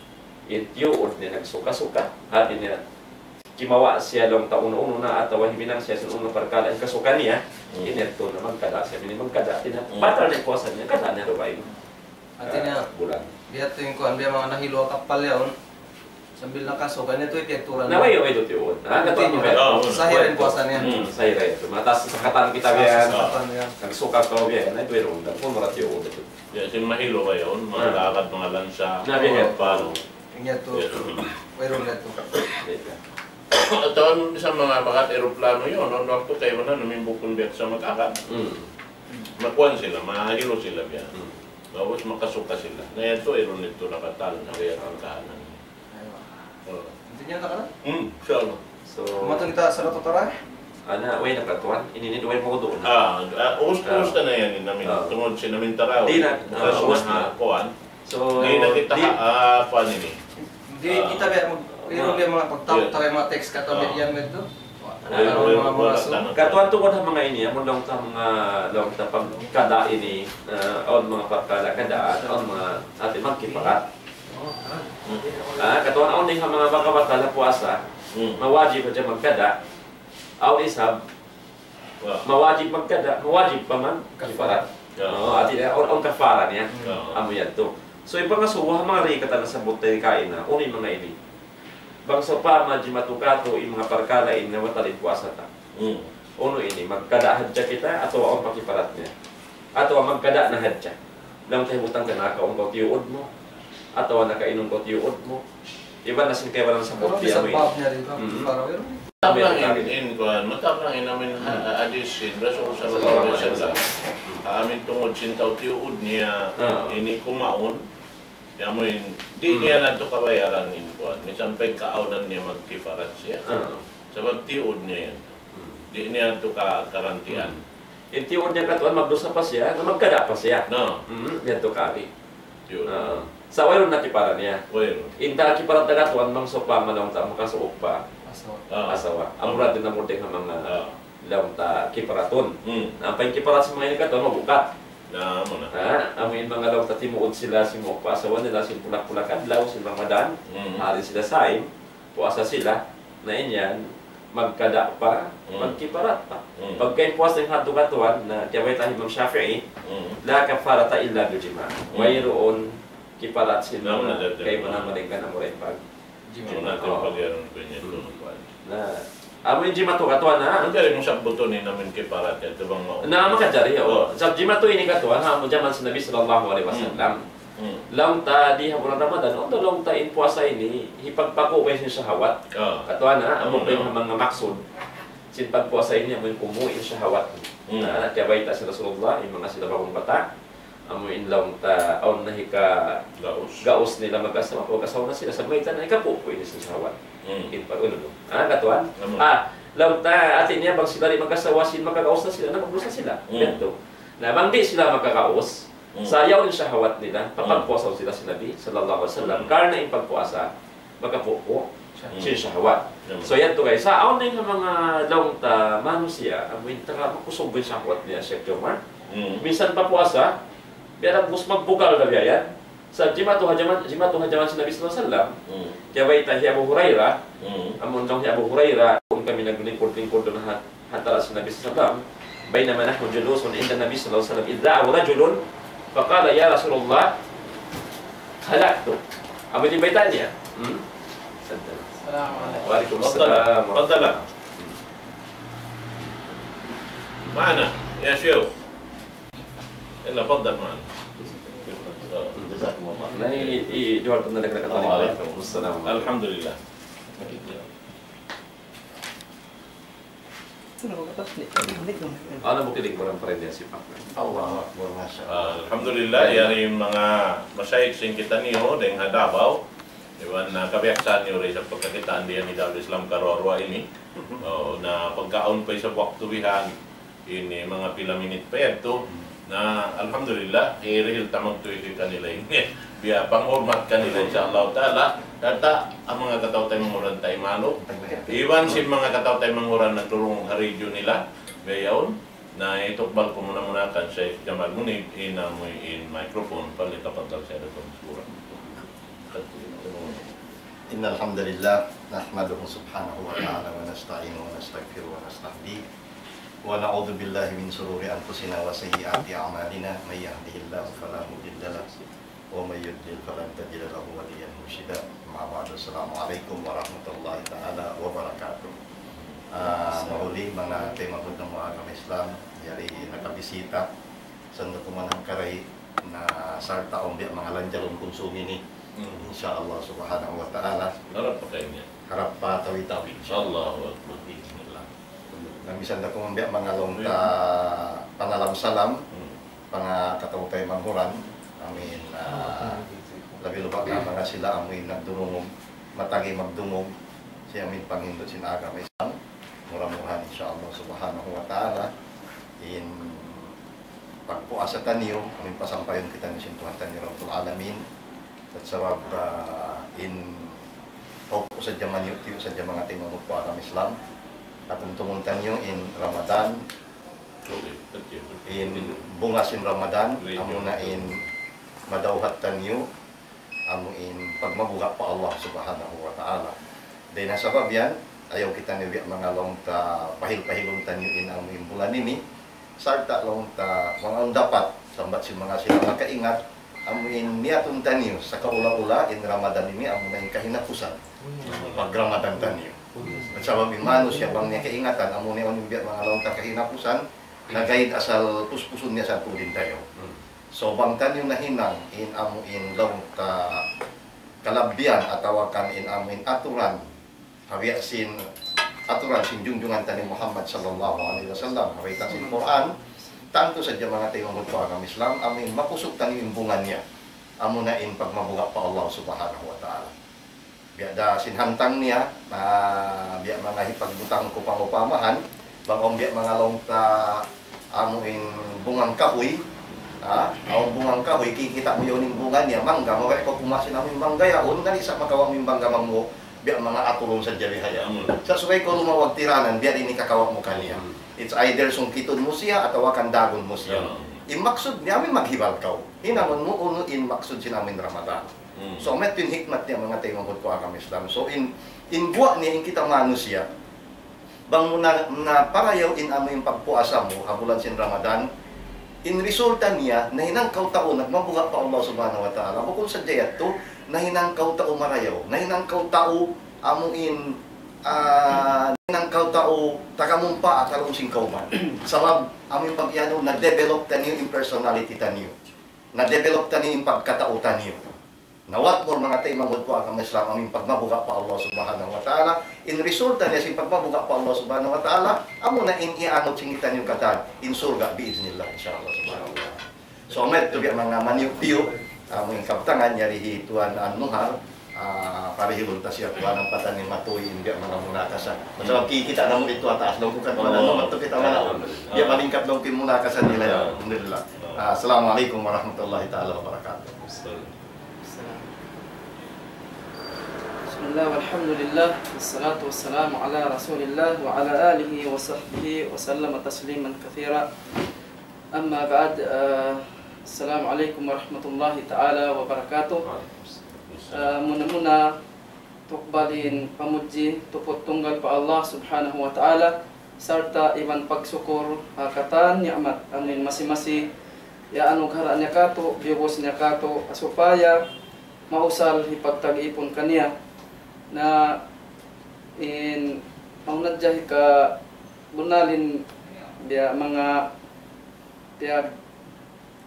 Tiyood niya nagsuka-suka. Hati niya kimawa siya lang taon-uno na at wahiminang siya sa unang parkala ang kasuka niya. Inerto na magkada siya. Minimagkada. Batal na yung kuwasan niya. Kada niya rubayin. Ati niya, bulan. biya ito yung kuhan, biya mga nahilo kapal yaon. Sambil nakasuka niya ito yung piyagturan. Naway yung ito tiyood. Sahirin kuwasan niya. Sahirin. Matas sa katan kita biyan. Niya. Nagsuka ka biyan. Ito yung ronda. Kung marat tiyood ito. Sin mahilo ba yun? Mga lakad, mga lansa. Nabihet. Palo. Niya to, mayroon na ito. Taon sa mga bakat aeroplano yun, noon wakto kayo na numimbukon biyak sa mag-akad. Makuan sila, mahilo sila biya. Tapos makasuka sila. Na ito, aeron nito nakatal, nakayak ang kahanan. Hindi niya nakala? Siya ano? So, Matang kita sa natutara? Ana way nakatuan, ininid way mo doon. Umus na yan namin. Tungod si namin taraw. Di na, Bukas na kuan. So, Di na kita kuan ini. Di kita pero mga pagtawag tayo mga text ka to yan medyo. katuan tungod ang mga ini, amon lang ta mga lang ta pagkada ini, on mga pagkada kadaan, on mga atin magkipakat. Katuan on din ang mga magkabatala puasa, mawajib pa magkada. Aw isab mawajib magkada, mawajib pa man kiparat. Ati on kafara niya. Amo yan to. So yung pangasuha mga rikatan sa butay kain na, unin mga ini. Bangsa pa majimatukato yung mga parkala in na watalin puasa ta. Uno ini, magkada hadja kita atau ang pakiparat niya. Atau magkada na hadja. Lang tayo butang ka nakaon ko tiyuod mo. Atau nakainom ko tiyuod mo. Iba na sin kaya walang sa butay amoy. Matapang namin adisin, raso ko sa mga sila. Amin tungod sintaw tiyuod niya, ini kumaon. Yamoy, di niya na ito kabayaran in kuan. Minsan pagkaunan niya magkiparat siya. Sabab tiyuod niya yan. Di niya ito karantian. Yung tiyuod niya katuan, magdusa pa siya, magkada pa siya. No. Yan to kari. Tiyuod. Sa wayron na kiparan niya. Wayron. Inta kiparat na katuan, mang sopa manong ta, makasuok pa. Asawa. Amurad din na mo ng mga laong ta kiparaton. Ang kiparat sa mga katuan, mabukat. Mo na. Amin mga laong ta timuod sila, simuok pa asawa nila, simpulak-pulak adlaw, silang madan. Hari sila saim, puasa sila, na inyan, magkada pa, magkiparat pa. Pagkain puasa yung hatu-hatuan, na tiyabay tayo Imam Shafi'i, la kafarata illa bijima. Mayroon kiparat sila kay manamaling ka na mo rin pag. Jima natin pag-yaron ko niya ito. Amo yung jima to katuan na. Ang galing mong sabbuto ni namin kiparat ya, ito bang mao? Na makajari, sa jima to ini katuan, ha mo jaman sa Nabi sallallahu alaihi wasallam. Lang ta di bulan Ramadan, o long ta in puasa ini, hipagpako ba siya shahawat. Katuan na, amo pa yung mga maksud. Sin pagpuasa ini, amo yung kumuin shahawat. Kaya ta si Rasulullah, yung mga sila bagong bata. Amo in lang ta, on na hika gaos nila mag-asawa. Pag asawa na sila, sa baita na ikapo po ini sa shahawat. In pag-ulo. Katuan? Lang ta, atin niya, bang sila rin mag-asawa, sin magkagaos na sila, nagagos na sila. Ganito. Na bang di sila magkagaos, sayaw rin shahawat nila, papagpuasaw sila si Nabi sallallahu alaihi wasallam. Karna yung pagpuasa, magkapupo siya shahawat. So yan to guys, sa aon na yung mga laong ta manusia, amin taka makusog yung shahawat niya, Sheikh Jomar. Minsan pa puasa, biarang gus magbukal na biyayan. Sa jimatu hajaman si Nabi sallallahu alaihi wasallam, kaya ba itahi Abu Hurairah, amon dong Abu Hurairah, kung kami naglingkod-lingkod doon hatara si Nabi sallallahu alaihi wasallam, bainama nahnu julusun inda Nabi sallallahu alaihi wasallam, idda'a rajulun faqala ya Rasulullah halaktu. Apa di baitanya? Assalamualaikum. Waalaikumsalam. Tafadhal. معنا يا شيخ. إلا تفضل معنا. Nah ini jual tanda dekat Alhamdulillah. Ano mo kilig barang parenya si Pak? Allah Akbar, Masya Allah. Alhamdulillah, yari mga masyayik sing kita niyo, deng hadabaw. Iwan na kabiyaksan niyo rin sa pagkakitaan diyan ni Darul Islam Karorwa ini. Na pagkaon pa sa waktu bihan, ini mga pila minit pa yan to. Na alhamdulillah, irihil tamang tuwi kanila ini. Biya panghormat kanila insyaAllah ta'ala. Data ang mga kataw tayo manguran tayo malo. Iwan si mga kataw tayo manguran nagturong haridyo nila. Bayaon. Na itukbal ko muna kan Sheikh Jamal Munib inamoy in microphone palitapatal sa itong surah. إن الحمد لله نحمده سبحانه وتعالى ونستعينه ونستغفره ونستهديه ونعوذ بالله من شرور أنفسنا وسيئات أعمالنا من يهده الله فلا مضل له ومن يضلل فلن تجد له وليا مرشدا أما بعد السلام عليكم ورحمة الله تعالى وبركاته. Mahuli mga temagod ng mga agama Islam yari nakabisita sa nakumanang karay na sarta ang mga lanjalong konsumi ni InsyaAllah subhanahu wa ta'ala. Harap pa kayo niya. Harap pa tawi-tawi. InsyaAllah. Bismillah. Namisan na kung mga long panalam-salam, mga katawtay manghuran, amin, labi lubak na mga sila, amin nagdurungog, matagi magdungog, siya amin pangindot sinaga may isang, muramuhan insyaAllah ta'ala in pagpuasa taniyo, aming pasampayon kita ni Sintuhan taniyo Rabbul Alamin at sabab in po sa jaman yun sa jamang ating mga po alam Islam at untungong taniyo in Ramadan in bungas in Ramadan amo na in madawhat taniyo amo in pagmabuga pa Allah subhanahu wa ta'ala dahil na sabab yan ayaw kita ni mga long ta pahil-pahilong tanyo in amo in bulan ini sarta long ta mga dapat sambat si mga sila makaingat amuin niatong tanyo sa kaula-ula in Ramadan ini amo na in kahinapusan pag Ramadan tanyo at sabab imano siya bang niya kaingatan amo niya mga long ta kahinapusan nagayid asal puspusun niya sa tulin tayo so bang tanyo na hinang in amo in long ta kalabdian atawakan in amo in aturan hawiya sin aturan sin junjungan tani Muhammad sallallahu alaihi wasallam hawiya sin Quran tanto sa mga tayo mga pagkakam Islam amin makusog tani imbungan niya amo na in pagmabuga pa Allah subhanahu wa ta'ala biada sinhantang niya na biya mga hipagbutang ko pangupamahan bangong biya mga longta amo in bungang kahoy ang bungang kahoy kikita mo yun yung bunga niya mangga mawari ko kumasin namin mangga yaon nga isa makawang yung mangga mo biya mga atulong sa jarihaya sa subay ko lumawag tiranan biya ini kakawak mo kaniya it's either sungkiton mo siya at awakan dagon mo siya imaksud niya amin maghibal ka hinamon mo uno in maksud sinamin Ramadan so met yung hikmat niya mga tayo ko akam Islam so in buwa niya in kita manusia bang mo na parayaw in amo yung pagpuasa mo habulan sin Ramadan in resulta niya na hinangkaw tao nagmabuga pa Allah subhanahu wa ta'ala kung sa dayat to na hinangkaw tao marayaw na hinangkaw tao amo in hinangkaw tao tagamumpa at karong singkawman sabab aming pagyano na-develop taniyo in personality taniyo na-develop taniyo in pagkatao taniyo nawat mo mga tayo mangod po ang Islam aming pagmabuga pa Allah subhanahu wa ta'ala in resulta niya sin pagmabuga pa Allah subhanahu wa ta'ala amo na in ianot singitan yung katan in surga biiznillah insyaAllah subhanahu wa ta'ala so met to biya mga maniyup-tiyup aming kaptangan nyari tuan anuhar parihilun ta siya tuan ang patan ni matuy biya mga munakasan so kita na mo ito ataas lang kukan wala naman to kita wala biya malingkat lang kin munakasan nila alhamdulillah assalamualaikum warahmatullahi ta'ala wabarakatuh. Bismillah walhamdulillah wassalatu wassalamu ala rasulillah wa ala alihi wa sahbihi wa sallama tasliman kathira amma ba'd assalamualaikum warahmatullahi ta'ala wabarakatuh muna-muna tukbalin pamuji tupot tunggal pa Allah subhanahu wa ta'ala sarta iban pagsukur katan ni'mat amin masi-masi ya anong hara niya kato biyobos niya kato supaya mausal hipagtag-ipon kaniya na in ang nadyahi ka bunalin biya mga biya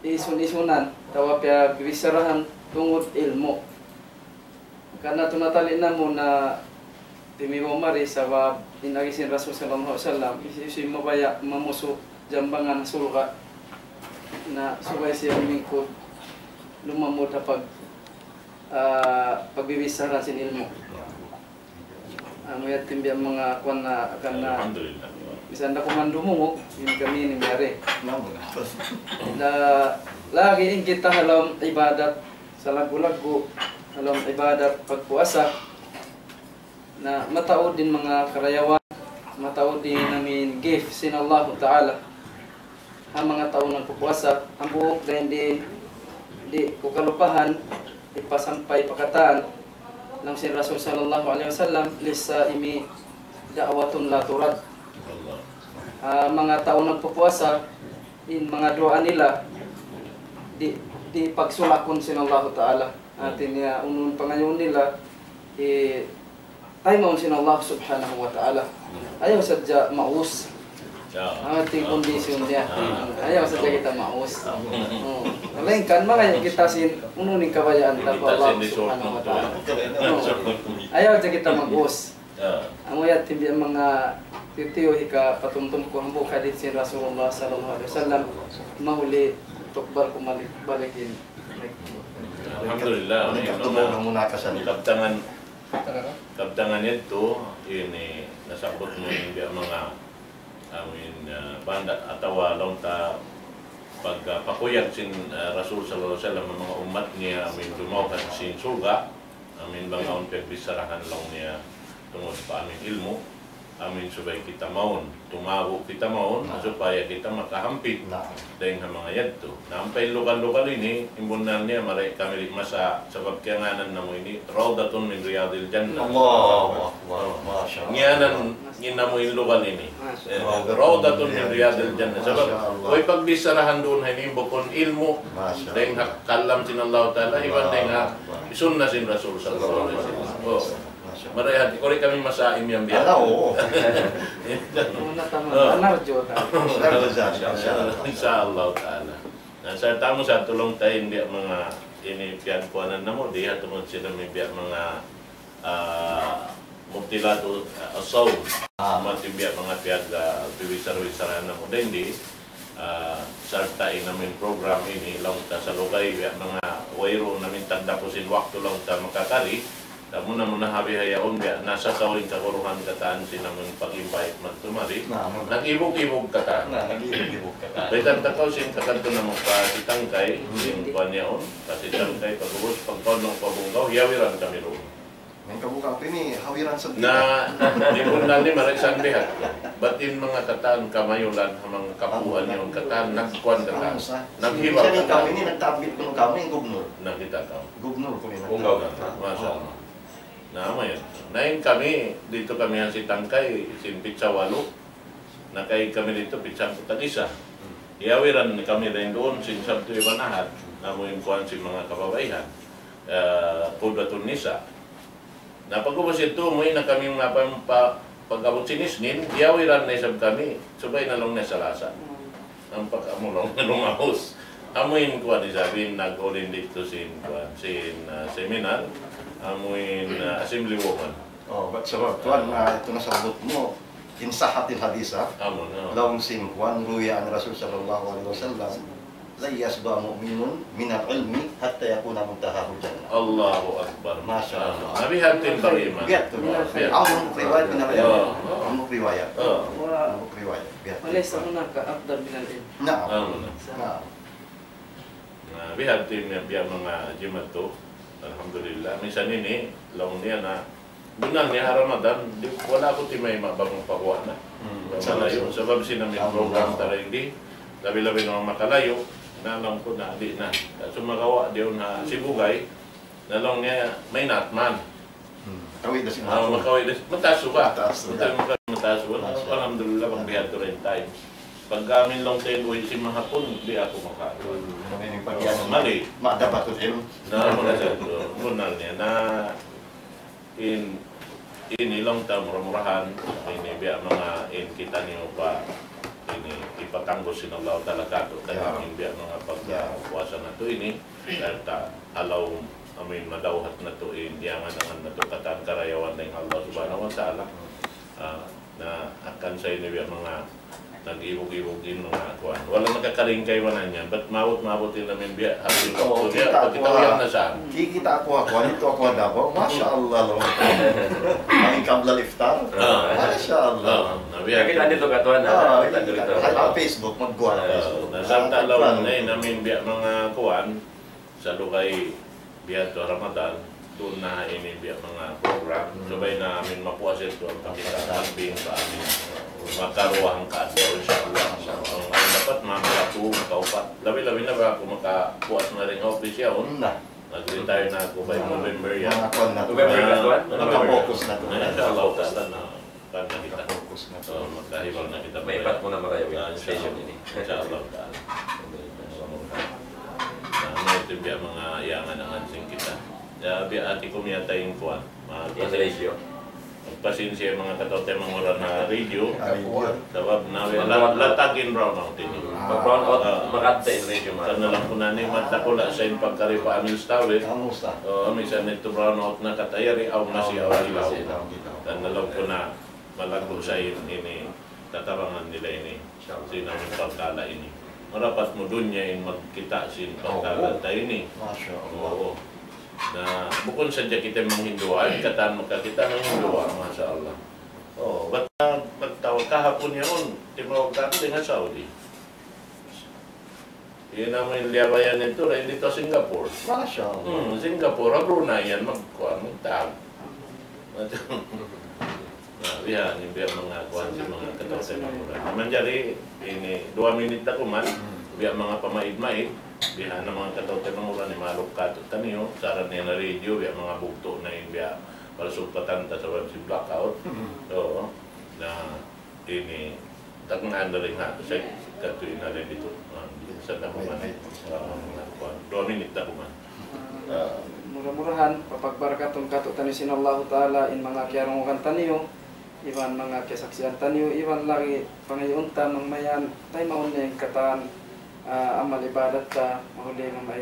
isun-isunan tawa biya bisarahan tungod ilmo kana tunatali na mo na timibo mari sa inagisin Rasul sallallahu alaihi wasallam isi mabaya mamuso jambangan sulga na subay siya mingkod lumamod na pagbibisaran sin ilmo mayat timbiang mga kwan na akan na bisan na kumandumungog yun kami nangyari na lagi in kita halam ibadat sa lagu-lagu halam ibadat pagpuasa na mataod din mga karayawan mataod din namin gift sin Allah Ta'ala ang mga tao nagpupuasa ang buhok dahil di kukalupahan ipasampay pakataan ng si Rasul sallallahu alaihi wasallam lisa imi da'watun la turad mga tao nagpupuasa in mga doa nila di pagsulakon sinallahu ta'ala atin niya unun pangayon nila ay maun sinallahu subhanahu wa ta'ala ayaw sadya maus ating kondisyon niya ayaw sadya kita maus lain kan makanya kita sin ununing kabayaan tanpa Allah subhanahu wa ta'ala ayaw sadya kita mag-us ang uyat hindi ang mga titiyo hika patumtum ko hambuk hadith sin Rasulullah sallallahu alaihi wasallam mahuli tukbar ko balikin alhamdulillah kabtangan itu ini nasabot mo yung mga amin banda atawa long ta pagpakuyag sin Rasul sallallahu alaihi wasallam ang mga umat niya amin dumokan sin suga amin bangaon pagbisarahan lang niya tungod pa amin ilmu amin subay kita maon tumago kita maon supaya kita makahampit dahil nga mga yadto nampay lokal-lokal ini imbunan niya maray kami masa sabab kiyanganan na mo ini Rawdatun min Riyadil Jannah ngiyanan ginamo yung lokal ini Rawdatun min Riyadil Jannah sabab ko'y pagbisarahan doon ay nimbukon ilmu dahil nga kalam sin Allah Ta'ala iwan dahil nga isunna sin Rasul sallallahu alaihi wasallam maray hati ko rin kami masaim yung biya. Oo. Insyaallah ta'ala. Sa tamo sa tulong tayo hindi mga inipiyan po na mo, di hatumod sila may biya mga mubtilado asaw. Matibya mga piyag piwisar-wisaran na mo. Dahil hindi, sartain namin program ini lang ta sa lugay biya mga wayro namin tagdapusin waktu lang ta makakari. Muna habi hayaon biya nasa sawing kakuruhan kataan sinamon pag-invite man tumari nag-ibog-ibog kataan Betan takaw sin kakanto na mo pa si Tangkay sin panyaon kasi Tangkay pagubos pagkaunong pabunggaw yawiran kami roon May kabukang ini hawiran sa na lipunan ni marisan bihat batin mga kataan kamayulan mga kapuan yung kataan nagkuan kataan naghibaw kataan kami ini nagtabit ko kami gubernur nakita ka gubernur ko ni Bunggaw ka masyaallah Nama yan. Nain kami, dito kami ang si Tangkay, sin Pizza Walo. Nakay kami dito, Pizza Tag-isa. Iawiran kami rin doon, sin Sabto Ibanahat. Namuin kuhan si mga kababaihan. Kudatun Nisa. Napagubos ito, may na kami mga pag-abot sinisnin, iawiran na isab kami. Subay na lang na sa lasa. Ang pag-amulong na lumahos. Amuin kuhan isabin, nag-olin dito sin seminar. Amuin assembly woman. Oh, but sabab tuan ito na sabot mo insahatil hadisa. Amo no. Laung singkwan ruya an Rasul sallallahu alaihi wasallam la yasba mu'minun min al-ilmi hatta yakuna muntahahu jannah. Allahu akbar. Masyaallah. Nabi hatin beriman. Biat tu. Amun riwayat min al-ilm. Amun riwayat. Amun riwayat. Biat. Walaysa hunaka afdal min al-ilm. Naam. Naam. Nabi hatin biya mga jimat to. Alhamdulillah. Minsan ini, laong niya na, bunan niya Ramadan, wala ko timay mabagong pakuha na. Malayo. Sabab sinamin program taray di, labi-labi naman makalayo, nalang ko na, di na. Sumagawa diyon na sibugay, nalong niya, may natman. Kawin na siya. Makawin na siya. Mataso ba? Mataso. Mataso ba? Alhamdulillah, pag-bihat to rin times. Pag gamin lang tayo si mahapon, di ako makaroon. Mali. Madabatul ilm. Na mga sa munal niya na inilang ta murah-murahan ini biya mga kita niyo pa ini ipatanggos sin Allah Ta'ala kato dahil biya mga pagpuasa na to ini dahil ta alaw amin madawhat na to diyangan ang na to katan karayawan ng Allah Subhanahu wa Ta'ala na akan sa ini biya mga nag-ibog-ibogin mga kuwan. Walang nakakaringkay wanan niya, ba't mabot-mabot din namin biya? Happy to niya, pag kitawiyang na saan. Kikita ako, ito ako dapo. Masya Allah. Ang kabla iftar. Masya Allah. Kita dito katuan na. Sa Facebook, mag-guwa na Facebook. Nasanta lang na namin biya mga kuwan sa lugay biya to Ramadan. Doon na ini biya mga program. Sabay na amin mapuasin to ang pakita sa amin. Makaruahan ka at insyaAllah. Ang dapat mamalatu, makaupat. Labi-labi na ba ako makapuas na rin office yun? Nag-retire na ako by November yan. Mga kwan na ito. November na ito? Naka-focus na ito. InsyaAllah, tala na. Kan na kita. Naka-focus na ito. Magkahiwal na kita. May ipat mo na makayaw yung station ini. InsyaAllah, tala. Ito biya mga iyangan ang ansing kita. Biya ati ko miyata yung kuwan. Yung ratio. Pasensya mga katote mga oras na radio. Radio. Sabab na latagin brown out ini. Pag brown out, makanta yung ratio mo. Sana lang po na ni matakula sa yung pagkari pa amil stawit. Kamusta? Minsan ito brown out na katayari aw na siya aw ilaw. Sana lang po na malago sa ini tatabangan nila ini. Sinaming pagkala ini. Marapat mo dun niya yung magkita sin pagkala tayo ini. Masya Allah. Oo. Na bukod sa dyan kita menghinduan, kataan magkakita ng hinduan, Masya Allah. Oh, ba't magtawag kahapon yun? Timawag ka din nga Saudi. Yun naman yung liyabayan nito rin dito Singapore. Masya Allah. Singapore, Brunei yan, magtawag. Yan, yung mga kuhan si mga katawag ng mura. Naman dyan ini 2 minit na kuman, biya mga pamaid-maid, biya na mga katawag ng mura ni Malok Katot Taniyo, saran niya na radio, biya mga bugto na yung biya palasupatan ta sa web si Blackout. So, na ini tagnaan na rin nga sa katuin na rin dito. Sa nakuman, 2 minit na kuman. Murah-murahan, papagbarakatong katutan ni Sinallahu Ta'ala in mga kiarungan taniyo, iwan mga kisaksiyan taniyo, iwan lagi pangayunta, mangmayan, tayo maunay kataan, amal ibadat ta, mahuli mamay,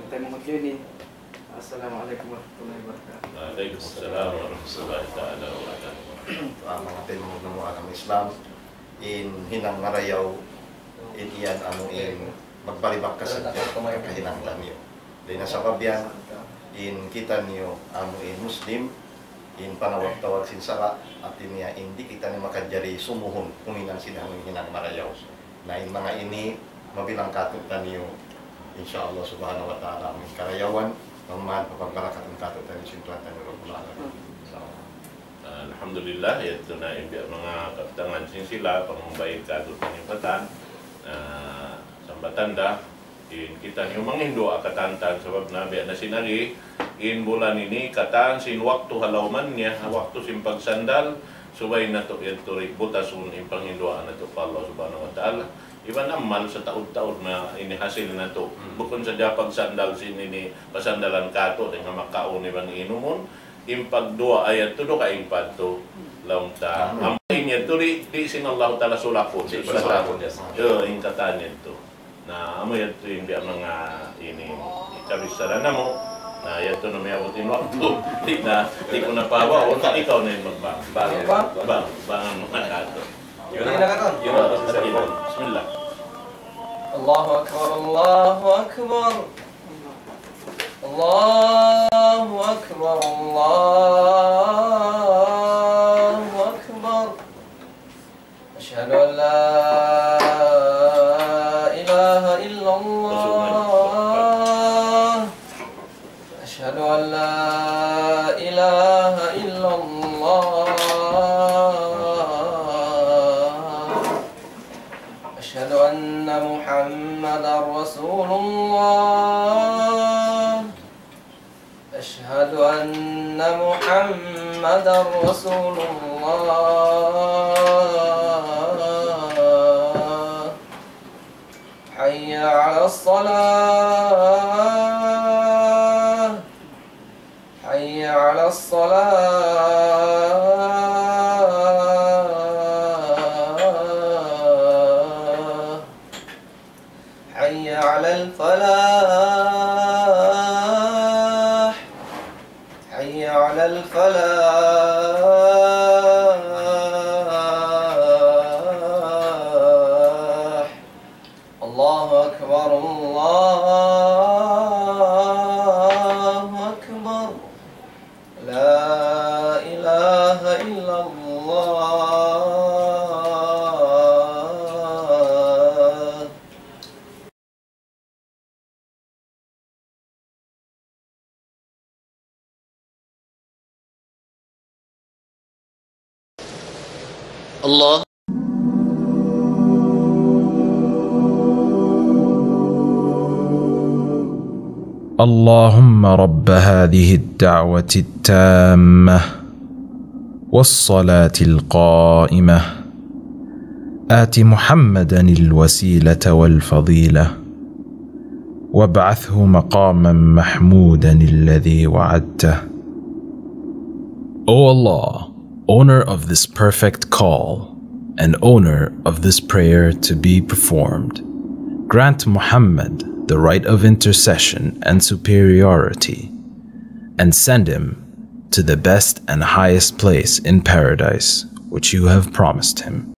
tayo mga yuni. Assalamualaikum warahmatullahi wabarakatuh. Waalaikumsalam warahmatullahi ta'ala wabarakatuh. Ang mga timog ng mga Islam, in hinang ngarayaw, in iyan ano in magbalibak ka sa kahinanglan niyo. Dahil nasa kabyan, in kita niyo amo in Muslim, in panawag-tawag sinsara, at iniya hindi kita ni makadjari sumuhon kung hinang sinang hinang marayaw. Na in mga ini, mabilang katutan niyo, insyaAllah subhanahu wa ta'ala, ang karayawan, ang mahal papagbarakat ang katutan niyo, sintuatan niyo, Alhamdulillah, ito na yung mga kapitangan sinsila, pangumbayad katutan yung katan, sambatanda, in kita niyo mangindo akatantan sabab nabi na sinari in bulan ini katan sin waktu halauman niya waktu sin pagsandal subay na to yan turik butasun in panghindoan na to pa Allah subhanahu wa ta'ala iban amal sa taud-taud na inihasil na to bukod sa pagsandal sin ini pasandalan kato dengan makaon ibang inumon in pagdua ayat tudo ka in padto laung ta amay niya turi di sin Allah ta'ala sulakon in katan nito na amo yan ito yung mga ini kabisaran na mo na yan ito na may abutin waktu di ko napawa o ikaw na yung magbang mga kato Bismillah Allahu Akbar Allahu Akbar Allahu Akbar Allahu Akbar Asyhadu an la أشهد أن لا إله إلا الله أشهد أن محمدا رسول الله أشهد أن محمدا رسول الله حي على الصلاة حي على الصلاة حي على الفلاح حي على الفلاح الله أكبر الله أكبر لا إله إلا الله الله اللهم رب هذه الدعوة التامة والصلاة القائمة آت محمدا الوسيلة والفضيلة وابعثه مقاما محمودا الذي وعدته. O Allah, owner of this perfect call and owner of this prayer to be performed, grant Muhammad the right of intercession and superiority, and send him to the best and highest place in paradise which you have promised him.